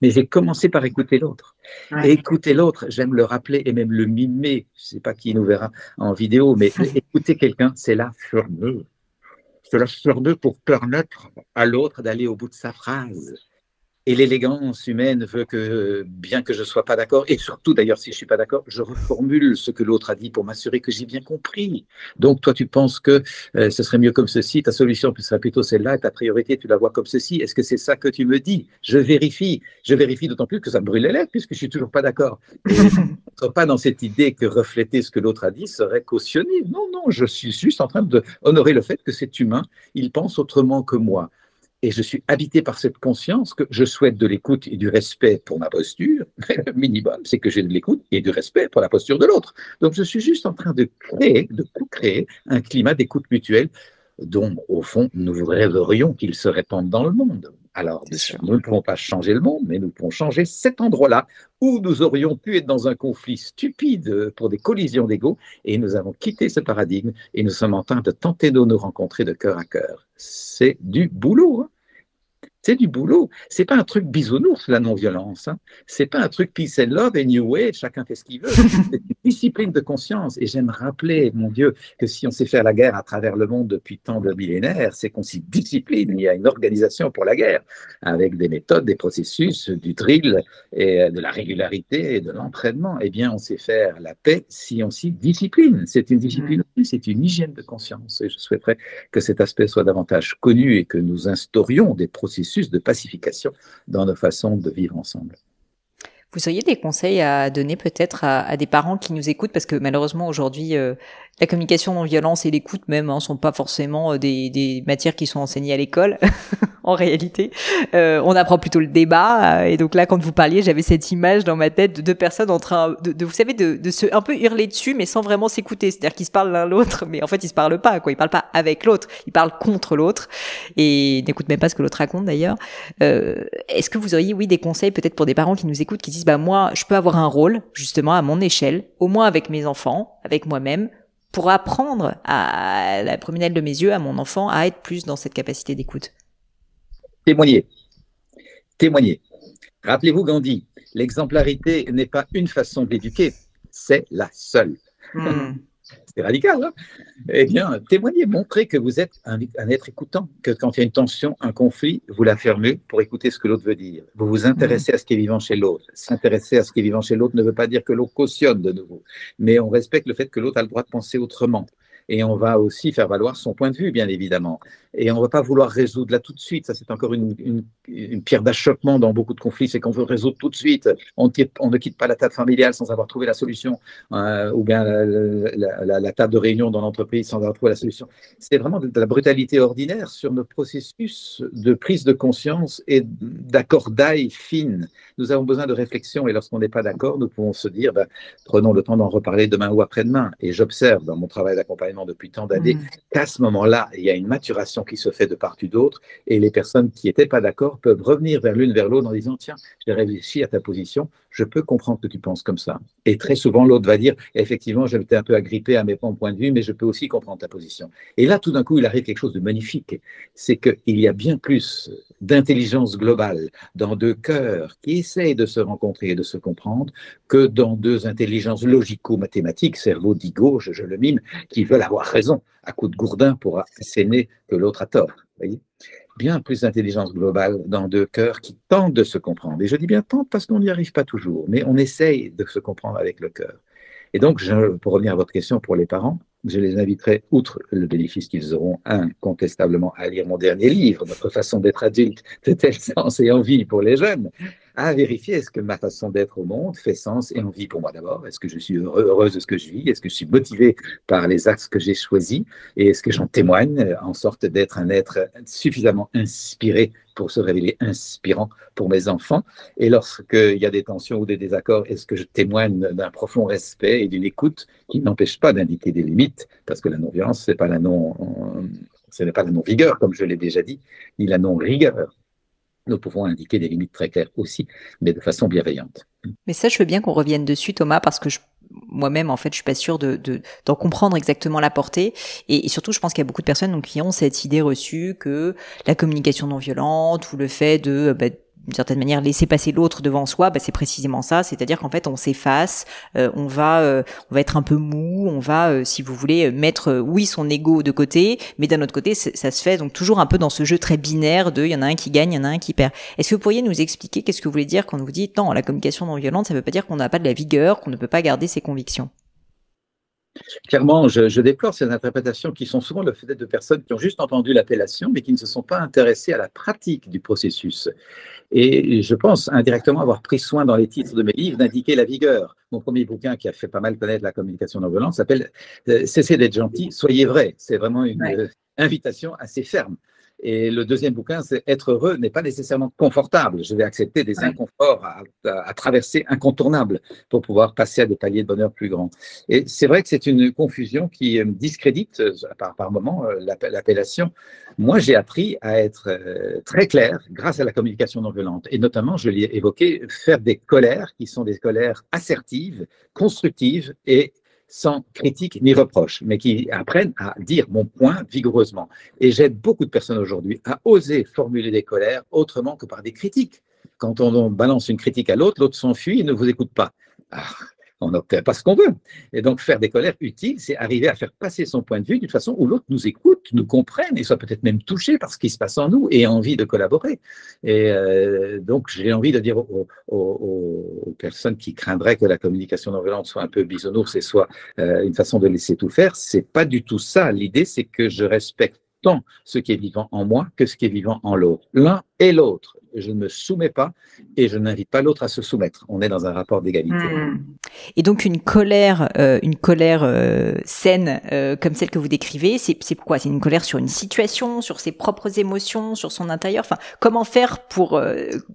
Mais j'ai commencé par écouter l'autre. Ouais. Et écouter l'autre, j'aime le rappeler et même le mimer, je ne sais pas qui nous verra en vidéo, mais écouter quelqu'un, c'est la fleur d'eux. C'est la fleur d'eux pour permettre à l'autre d'aller au bout de sa phrase. Et l'élégance humaine veut que, bien que je ne sois pas d'accord, et surtout d'ailleurs si je ne suis pas d'accord, je reformule ce que l'autre a dit pour m'assurer que j'ai bien compris. Donc toi tu penses que ce serait mieux comme ceci, ta solution serait plutôt celle-là, et ta priorité tu la vois comme ceci. Est-ce que c'est ça que tu me dis? Je vérifie d'autant plus que ça me brûle les lèvres puisque je ne suis toujours pas d'accord. Et je ne suis pas dans cette idée que refléter ce que l'autre a dit serait cautionné. Non, non, je suis juste en train d'honorer le fait que c'est humain, il pense autrement que moi. Et je suis habité par cette conscience que je souhaite de l'écoute et du respect pour ma posture. Mais le minimum, c'est que j'ai de l'écoute et du respect pour la posture de l'autre. Donc, je suis juste en train de co-créer un climat d'écoute mutuelle dont, au fond, nous rêverions qu'il se répande dans le monde. Alors, nous ne pouvons pas changer le monde, mais nous pouvons changer cet endroit-là où nous aurions pu être dans un conflit stupide pour des collisions d'ego, et nous avons quitté ce paradigme et nous sommes en train de tenter de nous rencontrer de cœur à cœur. C'est du boulot, hein. C'est du boulot. C'est pas un truc bisounours, la non-violence. Hein. C'est pas un truc peace and love et new age, chacun fait ce qu'il veut. C'est une discipline de conscience. Et j'aime rappeler, mon Dieu, que si on sait faire la guerre à travers le monde depuis tant de millénaires, c'est qu'on s'y discipline. Il y a une organisation pour la guerre, avec des méthodes, des processus, du drill, et de la régularité et de l'entraînement. Eh bien, on sait faire la paix si on s'y discipline. C'est une discipline, c'est une hygiène de conscience. Et je souhaiterais que cet aspect soit davantage connu et que nous instaurions des processus de pacification dans nos façons de vivre ensemble. Vous auriez des conseils à donner peut-être à des parents qui nous écoutent, parce que malheureusement aujourd'hui la communication non violence et l'écoute même sont pas forcément des matières qui sont enseignées à l'école en réalité. On apprend plutôt le débat, et donc là quand vous parliez, j'avais cette image dans ma tête de deux personnes en train de vous savez de se un peu hurler dessus mais sans vraiment s'écouter, c'est-à-dire qu'ils se parlent l'un l'autre mais en fait ils se parlent pas quoi, ils parlent pas avec l'autre, ils parlent contre l'autre et n'écoutent même pas ce que l'autre raconte d'ailleurs. Est-ce que vous auriez des conseils peut-être pour des parents qui nous écoutent qui disent bah moi je peux avoir un rôle justement à mon échelle, au moins avec mes enfants, avec moi-même, pour apprendre à la première de mes yeux à mon enfant à être plus dans cette capacité d'écoute? Témoigner. Rappelez-vous Gandhi, l'exemplarité n'est pas une façon d'éduquer, c'est la seule. C'est radical, hein? Eh bien, témoignez, montrez que vous êtes un être écoutant, que quand il y a une tension, un conflit, vous la fermez pour écouter ce que l'autre veut dire. Vous vous intéressez à ce qui est vivant chez l'autre. S'intéresser à ce qui est vivant chez l'autre ne veut pas dire que l'autre cautionne de nouveau, mais on respecte le fait que l'autre a le droit de penser autrement. Et on va aussi faire valoir son point de vue, bien évidemment. Et on ne va pas vouloir résoudre là tout de suite. Ça, c'est encore une pierre d'achoppement dans beaucoup de conflits, c'est qu'on veut résoudre tout de suite. On ne quitte pas la table familiale sans avoir trouvé la solution, ou bien la table de réunion dans l'entreprise sans avoir trouvé la solution. C'est vraiment de la brutalité ordinaire sur nos processus de prise de conscience et d'accordaille fine. Nous avons besoin de réflexion, et lorsqu'on n'est pas d'accord, nous pouvons se dire, prenons le temps d'en reparler demain ou après-demain. Et j'observe dans mon travail d'accompagnement depuis tant d'années qu'à ce moment-là, il y a une maturation qui se fait de part et d'autre, et les personnes qui n'étaient pas d'accord peuvent revenir vers l'une vers l'autre en disant tiens, j'ai réfléchi à ta position, je peux comprendre que tu penses comme ça. Et très souvent, l'autre va dire effectivement, j'étais un peu agrippé à mes points de vue, mais je peux aussi comprendre ta position. Et là, tout d'un coup, il arrive quelque chose de magnifique, c'est qu'il y a bien plus d'intelligence globale dans deux cœurs qui essayent de se rencontrer et de se comprendre que dans deux intelligences logico-mathématiques, cerveau dit gauche, je le mime, qui veulent avoir raison à coup de gourdin pour asséner que l'autre a tort. Voyez, bien plus d'intelligence globale dans deux cœurs qui tentent de se comprendre. Et je dis bien tentent parce qu'on n'y arrive pas toujours, mais on essaye de se comprendre avec le cœur. Et donc, pour revenir à votre question pour les parents, je les inviterai, outre le bénéfice qu'ils auront incontestablement à lire mon dernier livre, Notre façon d'être adulte, de tel sens et envie pour les jeunes, à vérifier est-ce que ma façon d'être au monde fait sens et envie pour moi d'abord. Est-ce que je suis heureuse de ce que je vis? Est-ce que je suis motivée par les axes que j'ai choisis? Et est-ce que j'en témoigne en sorte d'être un être suffisamment inspiré pour se révéler inspirant pour mes enfants? Et lorsqu'il y a des tensions ou des désaccords, est-ce que je témoigne d'un profond respect et d'une écoute qui n'empêche pas d'indiquer des limites? Parce que la non-violence, ce n'est pas la non-vigueur, comme je l'ai déjà dit, ni la non-rigueur. Nous pouvons indiquer des limites très claires aussi, mais de façon bienveillante. Mais ça, je veux bien qu'on revienne dessus, Thomas, parce que moi-même, en fait, je suis pas sûre d'en comprendre exactement la portée. Et surtout, je pense qu'il y a beaucoup de personnes qui ont cette idée reçue que la communication non violente ou le fait d'une certaine manière laisser passer l'autre devant soi, c'est précisément ça, c'est-à-dire qu'en fait on s'efface, on va être un peu mou, on va, si vous voulez, mettre oui son ego de côté, mais d'un autre côté ça se fait donc toujours un peu dans ce jeu très binaire de il y en a un qui gagne, il y en a un qui perd. Est-ce que vous pourriez nous expliquer qu'est-ce que vous voulez dire quand vous dites non, la communication non violente, ça veut pas dire qu'on n'a pas de la vigueur, qu'on ne peut pas garder ses convictions? Clairement, je déplore ces interprétations qui sont souvent le fait de personnes qui ont juste entendu l'appellation, mais qui ne se sont pas intéressées à la pratique du processus. Et je pense indirectement avoir pris soin dans les titres de mes livres d'indiquer la vigueur. Mon premier bouquin qui a fait pas mal connaître la communication non violente s'appelle Cessez d'être gentil, soyez vrai. C'est vraiment une invitation assez ferme. Et le deuxième bouquin, c'est Être heureux n'est pas nécessairement confortable. Je vais accepter des inconforts à traverser incontournables pour pouvoir passer à des paliers de bonheur plus grands. Et c'est vrai que c'est une confusion qui discrédite par moment l'appellation. Moi, j'ai appris à être très clair grâce à la communication non violente. Et notamment, je l'ai évoqué, faire des colères qui sont des colères assertives, constructives et sans critique ni reproche, mais qui apprennent à dire mon point vigoureusement. Et j'aide beaucoup de personnes aujourd'hui à oser formuler des colères autrement que par des critiques. Quand on balance une critique à l'autre, l'autre s'enfuit et ne vous écoute pas. On n'obtient pas ce qu'on veut. Et donc, faire des colères utiles, c'est arriver à faire passer son point de vue d'une façon où l'autre nous écoute, nous comprenne et soit peut-être même touché par ce qui se passe en nous et ait envie de collaborer. Et donc, j'ai envie de dire aux personnes qui craindraient que la communication non violente soit un peu bisounours et soit une façon de laisser tout faire, c'est pas du tout ça. L'idée, c'est que je respecte tant ce qui est vivant en moi que ce qui est vivant en l'autre. L'un et l'autre. Je ne me soumets pas et je n'invite pas l'autre à se soumettre. On est dans un rapport d'égalité. Et donc une colère saine comme celle que vous décrivez, c'est quoi? C'est une colère sur une situation, sur ses propres émotions, sur son intérieur. Enfin, comment faire pour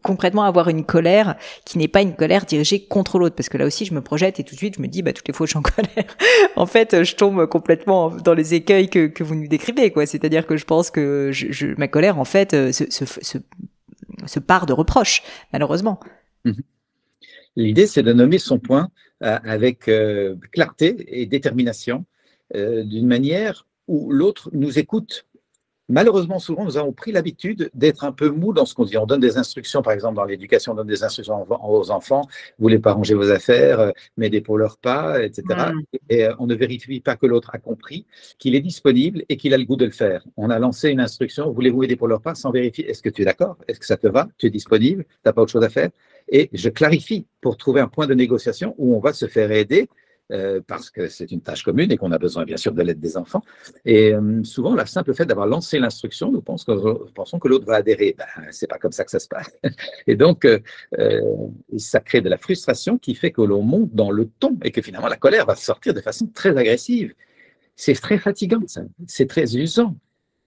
concrètement avoir une colère qui n'est pas une colère dirigée contre l'autre? Parce que là aussi, je me projette et tout de suite, je me dis, toutes les fois que je suis en colère, en fait, je tombe complètement dans les écueils que vous nous décrivez, quoi. C'est-à-dire que je pense que ma colère, en fait, se part de reproches, malheureusement. L'idée, c'est de nommer son point avec clarté et détermination, d'une manière où l'autre nous écoute. Malheureusement, souvent, nous avons pris l'habitude d'être un peu mou dans ce qu'on dit. On donne des instructions, par exemple, dans l'éducation, on donne des instructions aux enfants. Vous voulez pas ranger vos affaires, m'aider pour le repas, etc. Et on ne vérifie pas que l'autre a compris, qu'il est disponible et qu'il a le goût de le faire. On a lancé une instruction, voulez-vous aider pour le repas, sans vérifier, est-ce que tu es d'accord? Est-ce que ça te va? Tu es disponible? Tu n'as pas autre chose à faire? Et je clarifie pour trouver un point de négociation où on va se faire aider parce que c'est une tâche commune et qu'on a besoin bien sûr de l'aide des enfants. Et souvent, le simple fait d'avoir lancé l'instruction, nous pensons que l'autre va adhérer. C'est pas comme ça que ça se passe. Et donc, ça crée de la frustration qui fait que l'on monte dans le ton et que finalement la colère va sortir de façon très agressive. C'est très fatigant, ça. C'est très usant.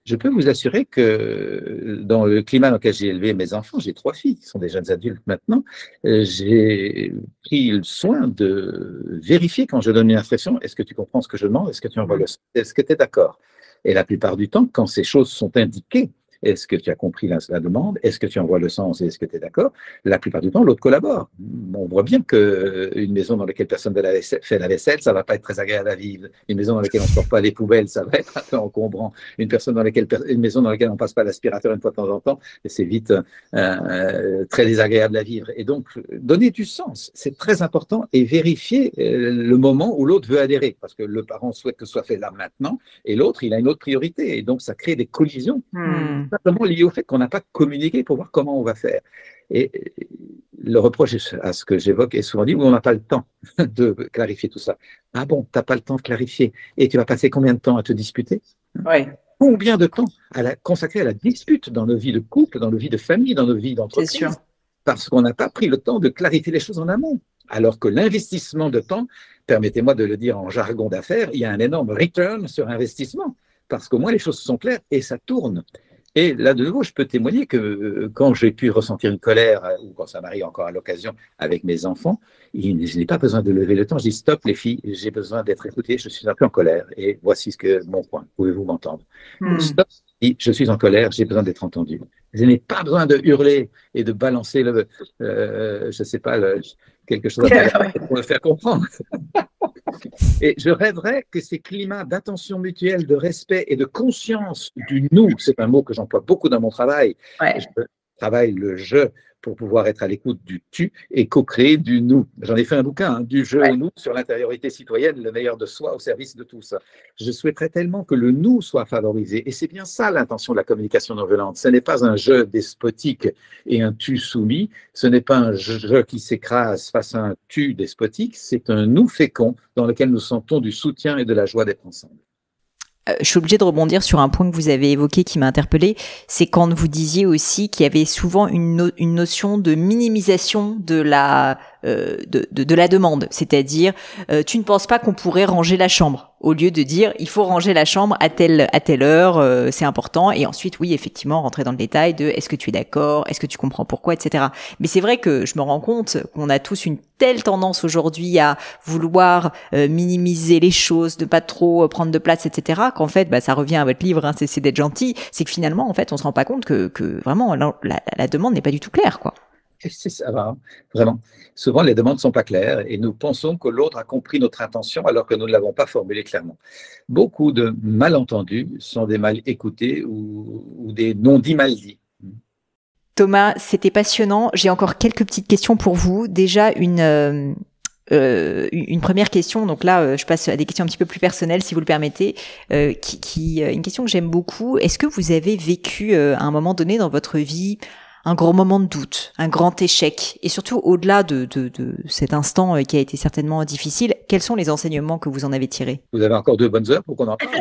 Je peux vous assurer que dans le climat dans lequel j'ai élevé mes enfants, j'ai 3 filles qui sont des jeunes adultes maintenant, j'ai pris le soin de vérifier quand je donne une instruction, est-ce que tu comprends ce que je demande, est-ce que tu envoies le sens, est-ce que tu es d'accord? Et la plupart du temps, quand ces choses sont indiquées, est-ce que tu as compris la demande? Est-ce que tu envoies le sens et est-ce que tu es d'accord? La plupart du temps, l'autre collabore. On voit bien qu'une maison dans laquelle personne fait la vaisselle, ça ne va pas être très agréable à vivre. Une maison dans laquelle on ne sort pas les poubelles, ça va être un peu encombrant. Une maison dans laquelle on ne passe pas l'aspirateur une fois de temps en temps, c'est vite très désagréable à vivre. Et donc, donner du sens, c'est très important et vérifier le moment où l'autre veut adhérer. Parce que le parent souhaite que ce soit fait là maintenant et l'autre, il a une autre priorité. Et donc, ça crée des collisions. Simplement lié au fait qu'on n'a pas communiqué pour voir comment on va faire. Et le reproche à ce que j'évoque est souvent dit, où on n'a pas le temps de clarifier tout ça. Ah bon, tu n'as pas le temps de clarifier. Et tu vas passer combien de temps à te disputer? Combien de temps consacré à la dispute dans nos vies de couple, dans nos vies de famille, dans nos vies d'entreprise? C'est sûr. Parce qu'on n'a pas pris le temps de clarifier les choses en amont. Alors que l'investissement de temps, permettez-moi de le dire en jargon d'affaires, il y a un énorme return sur investissement. Parce qu'au moins les choses sont claires et ça tourne. Et là, de nouveau, je peux témoigner que quand j'ai pu ressentir une colère, ou quand ça m'arrive encore à l'occasion avec mes enfants, je n'ai pas besoin de lever le temps. Je dis stop, les filles, j'ai besoin d'être écoutée, je suis un peu en colère. Et voici mon point. Pouvez-vous m'entendre? Stop, je suis en colère, j'ai besoin d'être entendu. Je n'ai pas besoin de hurler et de balancer je ne sais pas, quelque chose pour le faire comprendre. Et je rêverais que ces climats d'attention mutuelle, de respect et de conscience du nous, c'est un mot que j'emploie beaucoup dans mon travail. Je travaille le je pour pouvoir être à l'écoute du tu et co-créer du nous. J'en ai fait un bouquin, du jeu au nous sur l'intériorité citoyenne, le meilleur de soi au service de tous. Je souhaiterais tellement que le nous soit favorisé. Et c'est bien ça l'intention de la communication non violente. Ce n'est pas un jeu despotique et un tu soumis. Ce n'est pas un jeu qui s'écrase face à un tu despotique. C'est un nous fécond dans lequel nous sentons du soutien et de la joie d'être ensemble. Je suis obligée de rebondir sur un point que vous avez évoqué qui m'a interpellée, c'est quand vous disiez aussi qu'il y avait souvent une notion de minimisation de la demande, c'est-à-dire tu ne penses pas qu'on pourrait ranger la chambre, au lieu de dire il faut ranger la chambre à telle heure, c'est important, et ensuite oui effectivement rentrer dans le détail de est-ce que tu es d'accord, est-ce que tu comprends pourquoi, etc. Mais c'est vrai que je me rends compte qu'on a tous une telle tendance aujourd'hui à vouloir minimiser les choses, de pas trop prendre de place, etc., qu'en fait ça revient à votre livre, hein, c'est d'être gentil, c'est que finalement en fait on se rend pas compte que vraiment la demande n'est pas du tout claire, quoi. C'est ça, vraiment. Souvent, les demandes ne sont pas claires et nous pensons que l'autre a compris notre intention alors que nous ne l'avons pas formulée clairement. Beaucoup de malentendus sont des mal écoutés ou des non-dits mal dits. Thomas, c'était passionnant. J'ai encore quelques petites questions pour vous. Déjà, une première question, donc là je passe à des questions un petit peu plus personnelles si vous le permettez, une question que j'aime beaucoup. Est-ce que vous avez vécu à un moment donné dans votre vie un gros moment de doute, un grand échec, et surtout au-delà de cet instant qui a été certainement difficile, quels sont les enseignements que vous en avez tirés? Vous avez encore 2 bonnes heures pour qu'on en parle.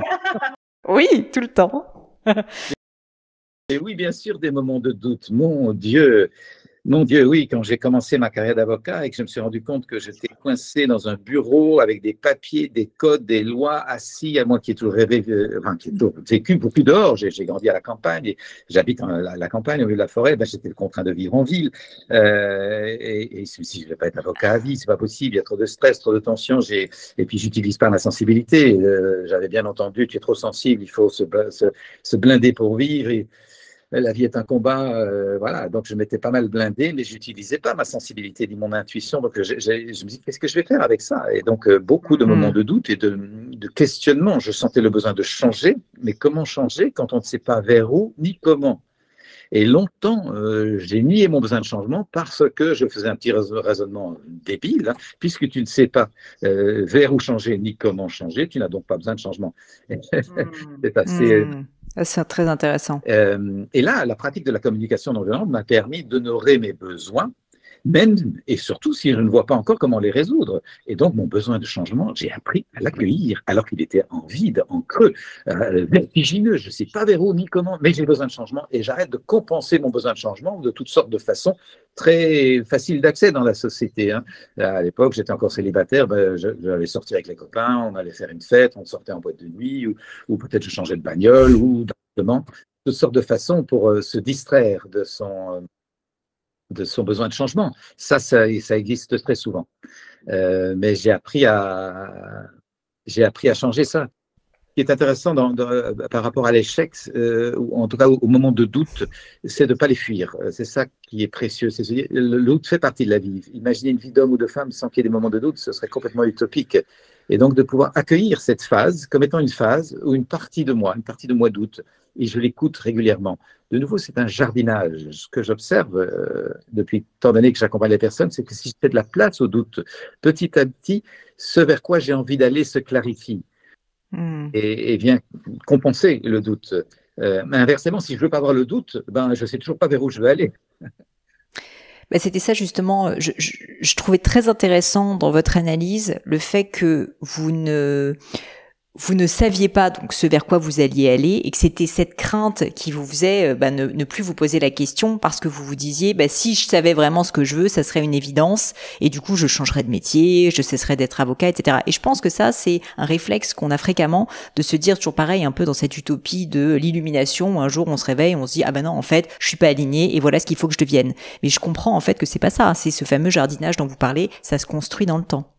Oui, tout le temps. Et oui, bien sûr, des moments de doute. Mon Dieu, oui, quand j'ai commencé ma carrière d'avocat et que je me suis rendu compte que j'étais coincé dans un bureau avec des papiers, des codes, des lois, assis, à moi qui ai toujours rêvé, qui ai toujours vécu beaucoup dehors. J'ai grandi à la campagne et j'habite à la campagne, au milieu de la forêt. J'étais contraint de vivre en ville. Et si je ne vais pas être avocat à vie, c'est pas possible. Il y a trop de stress, trop de tension. Et puis, j'utilise pas ma sensibilité. J'avais bien entendu, tu es trop sensible, il faut se blinder pour vivre. Et, la vie est un combat, voilà. Donc, je m'étais pas mal blindé, mais je n'utilisais pas ma sensibilité ni mon intuition. Donc, je me dis, qu'est-ce que je vais faire avec ça? Et donc, beaucoup de moments de doute et de questionnement. Je sentais le besoin de changer, mais comment changer quand on ne sait pas vers où ni comment? Et longtemps, j'ai nié mon besoin de changement parce que je faisais un petit raisonnement débile, hein, puisque tu ne sais pas vers où changer ni comment changer, tu n'as donc pas besoin de changement. C'est assez... C'est très intéressant. Et là, la pratique de la communication non violente m'a permis d'honorer mes besoins, même et surtout si je ne vois pas encore comment les résoudre. Et donc, mon besoin de changement, j'ai appris à l'accueillir alors qu'il était en vide, en creux, vertigineux. Je ne sais pas vers où ni comment, mais j'ai besoin de changement et j'arrête de compenser mon besoin de changement de toutes sortes de façons très faciles d'accès dans la société. Hein. À l'époque, j'étais encore célibataire, j'allais sortir avec les copains, on allait faire une fête, on sortait en boîte de nuit ou peut-être je changeais de bagnole ou d'appartement. Toutes sortes de façons pour se distraire de son besoin de changement. Ça existe très souvent. Mais j'ai appris à changer ça. Ce qui est intéressant par rapport à l'échec, ou en tout cas au moment de doute, c'est de ne pas les fuir. C'est ça qui est précieux. Le doute fait partie de la vie. Imaginez une vie d'homme ou de femme sans qu'il y ait des moments de doute, ce serait complètement utopique. Et donc de pouvoir accueillir cette phase comme étant une phase ou une partie de moi doute, et je l'écoute régulièrement. De nouveau, c'est un jardinage. Ce que j'observe depuis tant d'années que j'accompagne les personnes, c'est que si je fais de la place au doute, petit à petit, ce vers quoi j'ai envie d'aller se clarifie et vient compenser le doute. Mais inversement, si je ne veux pas avoir le doute, je ne sais toujours pas vers où je veux aller. C'était ça justement, je trouvais très intéressant dans votre analyse le fait que vous ne saviez pas donc ce vers quoi vous alliez aller et que c'était cette crainte qui vous faisait ne plus vous poser la question parce que vous vous disiez si je savais vraiment ce que je veux, ça serait une évidence et du coup je changerais de métier, je cesserais d'être avocat, etc. Et je pense que ça c'est un réflexe qu'on a fréquemment de se dire toujours pareil un peu dans cette utopie de l'illumination où un jour on se réveille, on se dit non en fait je suis pas aligné et voilà ce qu'il faut que je devienne. Mais je comprends en fait que c'est pas ça, c'est ce fameux jardinage dont vous parlez, ça se construit dans le temps.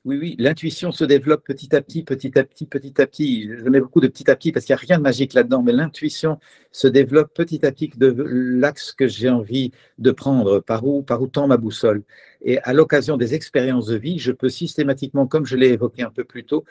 Oui, l'intuition se développe petit à petit, petit à petit, petit à petit. Je mets beaucoup de petit à petit parce qu'il n'y a rien de magique là-dedans, mais l'intuition se développe petit à petit de l'axe que j'ai envie de prendre, par où tend ma boussole. Et à l'occasion des expériences de vie, je peux systématiquement, comme je l'ai évoqué un peu plus tôt,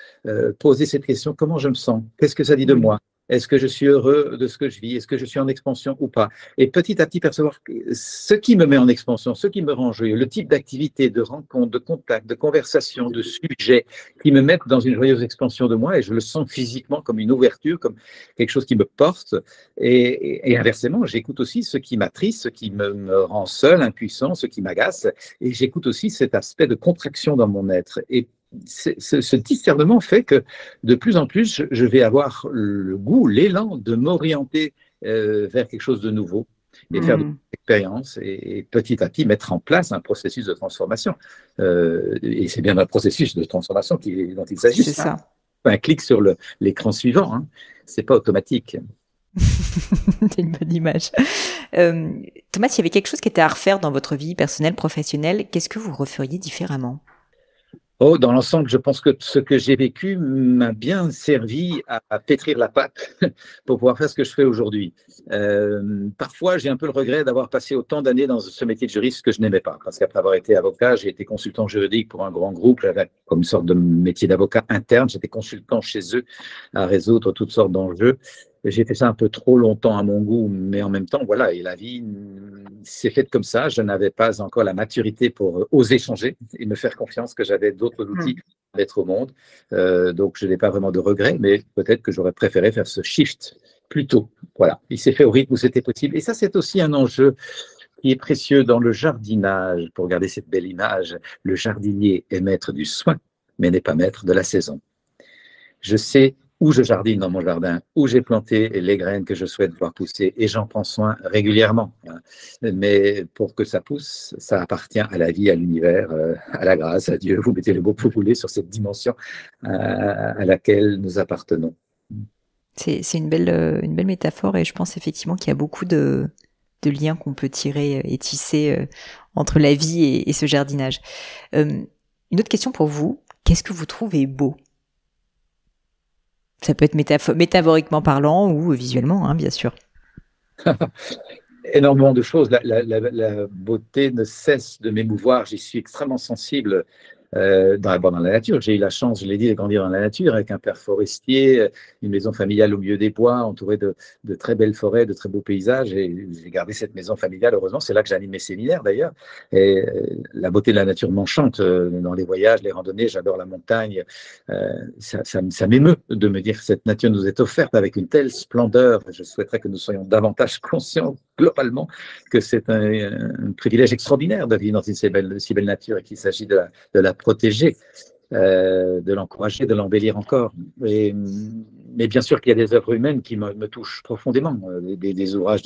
poser cette question, comment je me sens? Qu'est-ce que ça dit de moi? Est-ce que je suis heureux de ce que je vis? Est-ce que je suis en expansion ou pas? Et petit à petit percevoir ce qui me met en expansion, ce qui me rend joyeux, le type d'activité, de rencontre, de contact, de conversation, de sujet qui me mettent dans une joyeuse expansion de moi et je le sens physiquement comme une ouverture, comme quelque chose qui me porte. Et inversement, j'écoute aussi ce qui m'attriste, ce qui me rend seul, impuissant, ce qui m'agace. Et j'écoute aussi cet aspect de contraction dans mon être. Et ce discernement fait que de plus en plus, je vais avoir le goût, l'élan de m'orienter vers quelque chose de nouveau et faire de l'expérience et petit à petit mettre en place un processus de transformation. Et c'est bien un processus de transformation dont il s'agit. C'est ça. Un clic sur l'écran suivant, hein. C'est pas automatique. C'est une bonne image. Thomas, s'il y avait quelque chose qui était à refaire dans votre vie personnelle, professionnelle, qu'est-ce que vous referiez différemment? Oh, dans l'ensemble, je pense que ce que j'ai vécu m'a bien servi à pétrir la pâte pour pouvoir faire ce que je fais aujourd'hui. Parfois, j'ai un peu le regret d'avoir passé autant d'années dans ce métier de juriste que je n'aimais pas. Parce qu'après avoir été avocat, j'ai été consultant juridique pour un grand groupe. J'avais comme une sorte de métier d'avocat interne. J'étais consultant chez eux à résoudre toutes sortes d'enjeux. J'ai fait ça un peu trop longtemps à mon goût, mais en même temps, voilà, et la vie s'est faite comme ça. Je n'avais pas encore la maturité pour oser changer et me faire confiance que j'avais d'autres outils à mettre au monde. Donc, je n'ai pas vraiment de regrets, mais peut-être que j'aurais préféré faire ce shift plus tôt. Voilà, il s'est fait au rythme où c'était possible. Et ça, c'est aussi un enjeu qui est précieux dans le jardinage. Pour garder cette belle image, le jardinier est maître du soin, mais n'est pas maître de la saison. Je sais où je jardine dans mon jardin, où j'ai planté les graines que je souhaite voir pousser, et j'en prends soin régulièrement. Mais pour que ça pousse, ça appartient à la vie, à l'univers, à la grâce, à Dieu. Vous mettez le mot que vous voulez sur cette dimension à laquelle nous appartenons. C'est une belle métaphore et je pense effectivement qu'il y a beaucoup de liens qu'on peut tirer et tisser entre la vie et ce jardinage. Une autre question pour vous, qu'est-ce que vous trouvez beau ? Ça peut être métaphoriquement parlant ou visuellement, hein, bien sûr. Énormément de choses. La beauté ne cesse de m'émouvoir. J'y suis extrêmement sensible dans la nature. J'ai eu la chance, je l'ai dit, de grandir dans la nature avec un père forestier, une maison familiale au milieu des bois, entourée de très belles forêts, de très beaux paysages. Et j'ai gardé cette maison familiale, heureusement. C'est là que j'anime mes séminaires d'ailleurs. Et la beauté de la nature m'enchante dans les voyages, les randonnées. J'adore la montagne. Ça m'émeut de me dire que cette nature nous est offerte avec une telle splendeur. Je souhaiterais que nous soyons davantage conscients globalement que c'est un privilège extraordinaire de vivre dans une si belle nature et qu'il s'agit de la protéger, de l'encourager, de l'embellir encore. Mais bien sûr qu'il y a des œuvres humaines qui me touchent profondément, des ouvrages,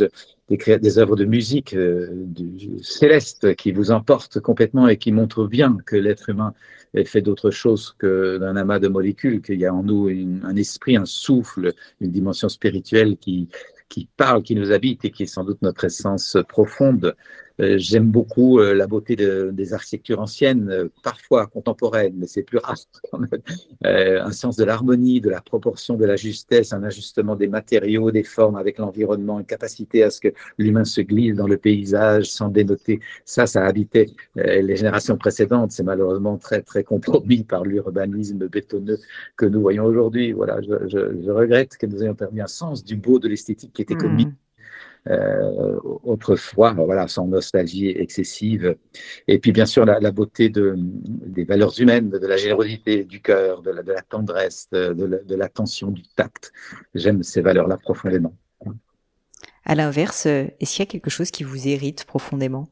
des œuvres de musique céleste qui vous emportent complètement et qui montrent bien que l'être humain est fait d'autre chose que d'un amas de molécules, qu'il y a en nous un esprit, un souffle, une dimension spirituelle qui parle, qui nous habite et qui est sans doute notre essence profonde. J'aime beaucoup la beauté des architectures anciennes, parfois contemporaines, mais c'est plus rare quand même. Un sens de l'harmonie, de la proportion, de la justesse, un ajustement des matériaux, des formes avec l'environnement, une capacité à ce que l'humain se glisse dans le paysage sans dénoter. Ça habitait les générations précédentes. C'est malheureusement très, très compromis par l'urbanisme bétonneux que nous voyons aujourd'hui. Voilà, je regrette que nous ayons perdu un sens du beau, de l'esthétique qui était commis autrefois, voilà, sans nostalgie excessive. Et puis, bien sûr, la beauté des valeurs humaines, de la générosité, du cœur, de la tendresse, de l'attention, du tact. J'aime ces valeurs-là profondément. À l'inverse, est-ce qu'il y a quelque chose qui vous irrite profondément ?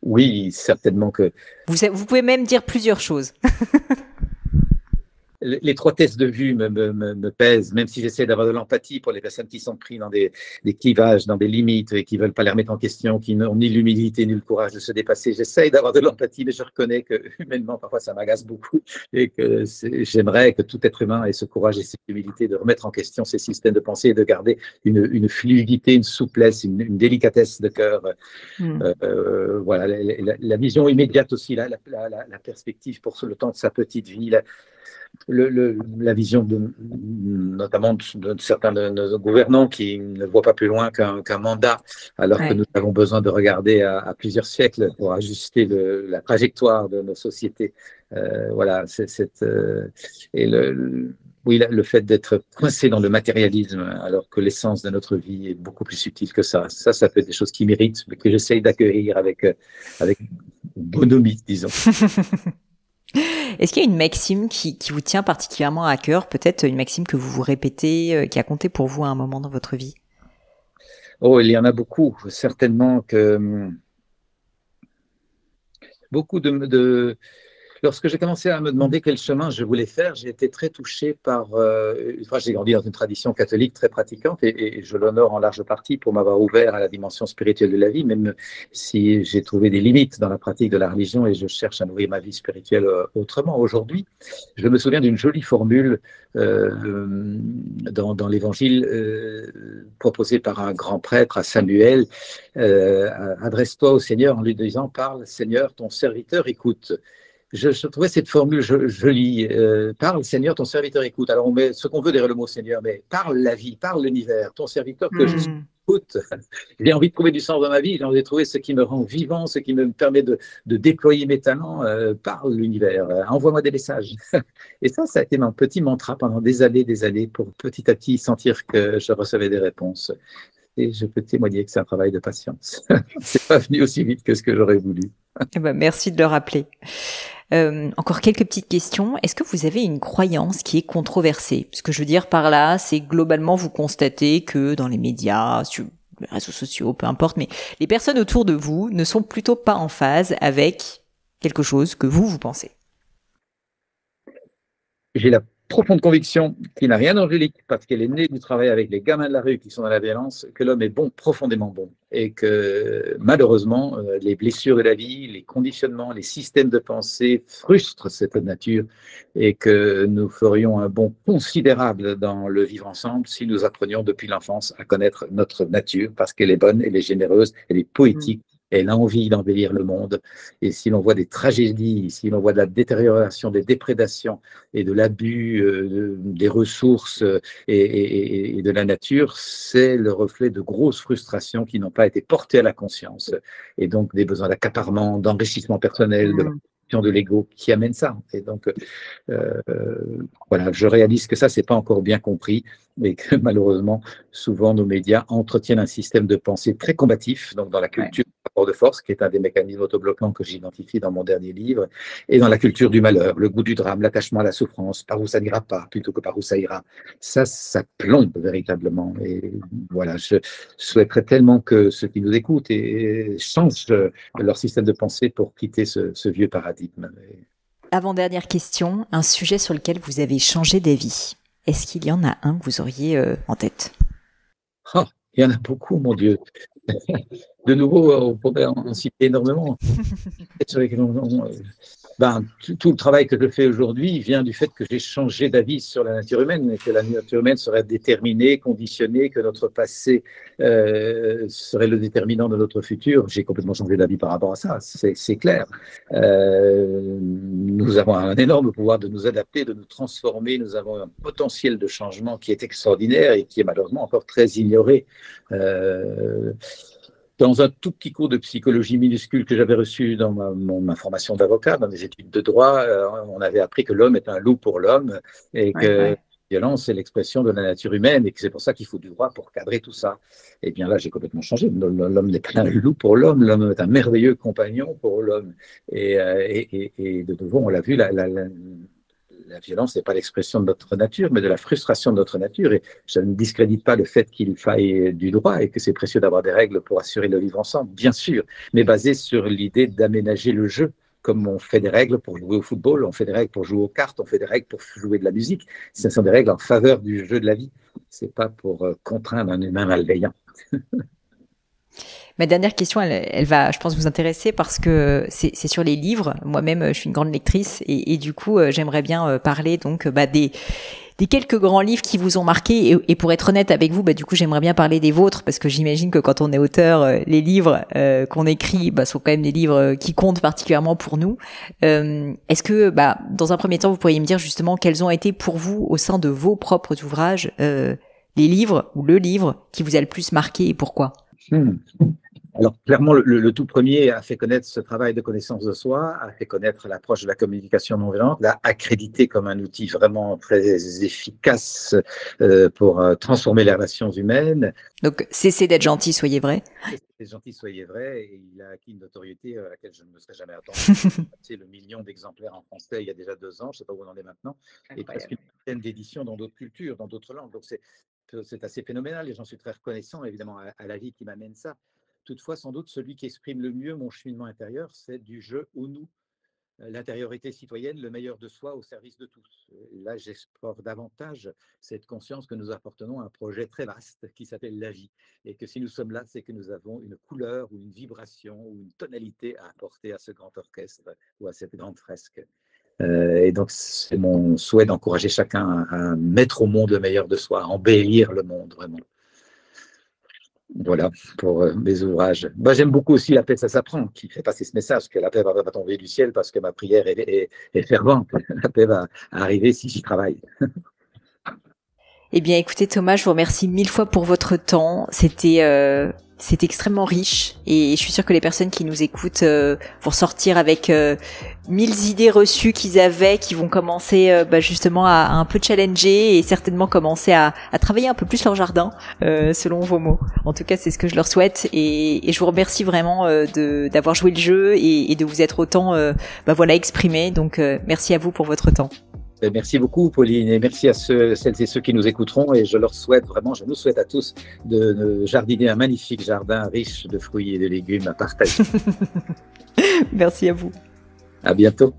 Oui, certainement que... Vous pouvez même dire plusieurs choses. L'étroitesse de vue me pèse, même si j'essaie d'avoir de l'empathie pour les personnes qui sont prises dans des clivages, dans des limites et qui ne veulent pas les remettre en question, qui n'ont ni l'humilité ni le courage de se dépasser. J'essaie d'avoir de l'empathie, mais je reconnais que humainement, parfois, ça m'agace beaucoup et que j'aimerais que tout être humain ait ce courage et cette humilité de remettre en question ses systèmes de pensée et de garder une fluidité, une souplesse, une délicatesse de cœur. Voilà, la vision immédiate aussi, la perspective pour le temps de sa petite vie, la vision notamment de certains de nos gouvernants qui ne voient pas plus loin qu'un mandat, alors que nous avons besoin de regarder à plusieurs siècles pour ajuster la trajectoire de nos sociétés. Voilà, oui, le fait d'être coincé dans le matérialisme, alors que l'essence de notre vie est beaucoup plus subtile que ça. Ça peut être des choses qui m'irritent, mais que j'essaye d'accueillir avec bonhomie, disons. Est-ce qu'il y a une maxime qui vous tient particulièrement à cœur, peut-être une maxime que vous vous répétez, qui a compté pour vous à un moment dans votre vie? Oh, il y en a beaucoup. Certainement que beaucoup Lorsque j'ai commencé à me demander quel chemin je voulais faire, j'ai été très touché par. J'ai grandi dans une tradition catholique très pratiquante et je l'honore en large partie pour m'avoir ouvert à la dimension spirituelle de la vie, même si j'ai trouvé des limites dans la pratique de la religion et je cherche à nourrir ma vie spirituelle autrement. Aujourd'hui, je me souviens d'une jolie formule dans l'évangile proposée par un grand prêtre à Samuel. Adresse-toi au Seigneur en lui disant: Parle, Seigneur, ton serviteur écoute. Je trouvais cette formule jolie. Parle, Seigneur, ton serviteur écoute. Alors, on met ce qu'on veut derrière le mot Seigneur, mais parle la vie, parle l'univers, ton serviteur que je écoute. J'ai envie de trouver du sens dans ma vie, j'ai envie de trouver ce qui me rend vivant, ce qui me permet de déployer mes talents. Parle l'univers, envoie-moi des messages. Et ça a été mon petit mantra pendant des années, pour petit à petit sentir que je recevais des réponses. Et je peux témoigner que c'est un travail de patience. C'est pas venu aussi vite que ce que j'aurais voulu. Merci de le rappeler. Encore quelques petites questions. Est-ce que vous avez une croyance qui est controversée? Ce que je veux dire par là, c'est globalement vous constatez que dans les médias, sur les réseaux sociaux, peu importe, mais les personnes autour de vous ne sont plutôt pas en phase avec quelque chose que vous pensez. J'ai la profonde conviction qui n'a rien d'angélique, parce qu'elle est née du travail avec les gamins de la rue qui sont dans la violence, que l'homme est bon, profondément bon, et que malheureusement, les blessures de la vie, les conditionnements, les systèmes de pensée frustrent cette nature, et que nous ferions un bond considérable dans le vivre ensemble si nous apprenions depuis l'enfance à connaître notre nature, parce qu'elle est bonne, elle est généreuse, elle est poétique. Elle a envie d'embellir le monde. Et si l'on voit des tragédies, si l'on voit de la détérioration, des déprédations et de l'abus des ressources et de la nature, c'est le reflet de grosses frustrations qui n'ont pas été portées à la conscience. Et donc des besoins d'accaparement, d'enrichissement personnel, de l'ego qui amène ça. Et donc, voilà, je réalise que ça, c'est pas encore bien compris et que malheureusement, souvent, nos médias entretiennent un système de pensée très combatif, donc dans la culture du rapport de force, qui est un des mécanismes autobloquants que j'identifie dans mon dernier livre, et dans la culture du malheur, le goût du drame, l'attachement à la souffrance, par où ça n'ira pas, plutôt que par où ça ira. Ça plombe véritablement. Et voilà, je souhaiterais tellement que ceux qui nous écoutent changent leur système de pensée pour quitter ce vieux paradigme. Avant-dernière question, un sujet sur lequel vous avez changé d'avis. Est-ce qu'il y en a un que vous auriez en tête? Oh, il y en a beaucoup, mon Dieu. De nouveau, on pourrait en citer énormément. Tout le travail que je fais aujourd'hui vient du fait que j'ai changé d'avis sur la nature humaine, et que la nature humaine serait déterminée, conditionnée, que notre passé serait le déterminant de notre futur. J'ai complètement changé d'avis par rapport à ça, c'est clair. Nous avons un énorme pouvoir de nous adapter, de nous transformer. Nous avons un potentiel de changement qui est extraordinaire et qui est malheureusement encore très ignoré. Dans un tout petit cours de psychologie minuscule que j'avais reçu dans ma formation d'avocat, dans mes études de droit, on avait appris que l'homme est un loup pour l'homme et que la violence est l'expression de la nature humaine et que c'est pour ça qu'il faut du droit pour cadrer tout ça. Et bien là, j'ai complètement changé. L'homme n'est pas un loup pour l'homme, l'homme est un merveilleux compagnon pour l'homme. Et de nouveau, on l'a vu, la violence n'est pas l'expression de notre nature, mais de la frustration de notre nature. Et je ne discrédite pas le fait qu'il faille du droit et que c'est précieux d'avoir des règles pour assurer le vivre ensemble, bien sûr, mais basé sur l'idée d'aménager le jeu. Comme on fait des règles pour jouer au football, on fait des règles pour jouer aux cartes, on fait des règles pour jouer de la musique. Ce sont des règles en faveur du jeu de la vie. Ce n'est pas pour contraindre un humain malveillant. Ma dernière question, elle va, je pense, vous intéresser parce que c'est sur les livres. Moi-même, je suis une grande lectrice et du coup, j'aimerais bien parler donc des quelques grands livres qui vous ont marqué. Et pour être honnête avec vous, du coup, j'aimerais bien parler des vôtres parce que j'imagine que quand on est auteur, les livres qu'on écrit sont quand même des livres qui comptent particulièrement pour nous. Est-ce que, dans un premier temps, vous pourriez me dire justement quels ont été pour vous, au sein de vos propres ouvrages, les livres ou le livre qui vous a le plus marqué et pourquoi? Alors, clairement, le tout premier a fait connaître ce travail de connaissance de soi, a fait connaître l'approche de la communication non violente, l'a accrédité comme un outil vraiment très efficace pour transformer les relations humaines. Donc, cessez d'être gentil, soyez vrai. Soyez gentil, soyez vrai, et il a acquis une notoriété à laquelle je ne me serais jamais attendu. C'est le million d'exemplaires en français il y a déjà 2 ans, je ne sais pas où on en est maintenant, et presque une centaine d'éditions dans d'autres cultures, dans d'autres langues. Donc, c'est assez phénoménal et j'en suis très reconnaissant, évidemment, à la vie qui m'amène ça. Toutefois, sans doute, celui qui exprime le mieux mon cheminement intérieur, c'est du jeu au nous, l'intériorité citoyenne, le meilleur de soi au service de tous. Et là, j'explore davantage cette conscience que nous appartenons à un projet très vaste qui s'appelle la vie. Et que si nous sommes là, c'est que nous avons une couleur ou une vibration ou une tonalité à apporter à ce grand orchestre ou à cette grande fresque. Et donc, c'est mon souhait d'encourager chacun à mettre au monde le meilleur de soi, à embellir le monde, vraiment. Voilà pour mes ouvrages. Moi, j'aime beaucoup aussi La paix, ça s'apprend, qui fait passer ce message que la paix va pas tomber du ciel parce que ma prière est fervente. La paix va arriver si j'y travaille. Eh bien, écoutez Thomas, je vous remercie 1000 fois pour votre temps. C'était extrêmement riche et je suis sûre que les personnes qui nous écoutent vont sortir avec 1000 idées reçues qu'ils avaient, qui vont commencer justement à un peu challenger et certainement commencer à travailler un peu plus leur jardin, selon vos mots. En tout cas, c'est ce que je leur souhaite et je vous remercie vraiment d'avoir joué le jeu et de vous être autant exprimé. Donc, merci à vous pour votre temps. Merci beaucoup, Pauline, et merci à celles et ceux qui nous écouteront. Et je leur souhaite vraiment, je nous souhaite à tous de jardiner un magnifique jardin riche de fruits et de légumes à partager. Merci à vous. À bientôt.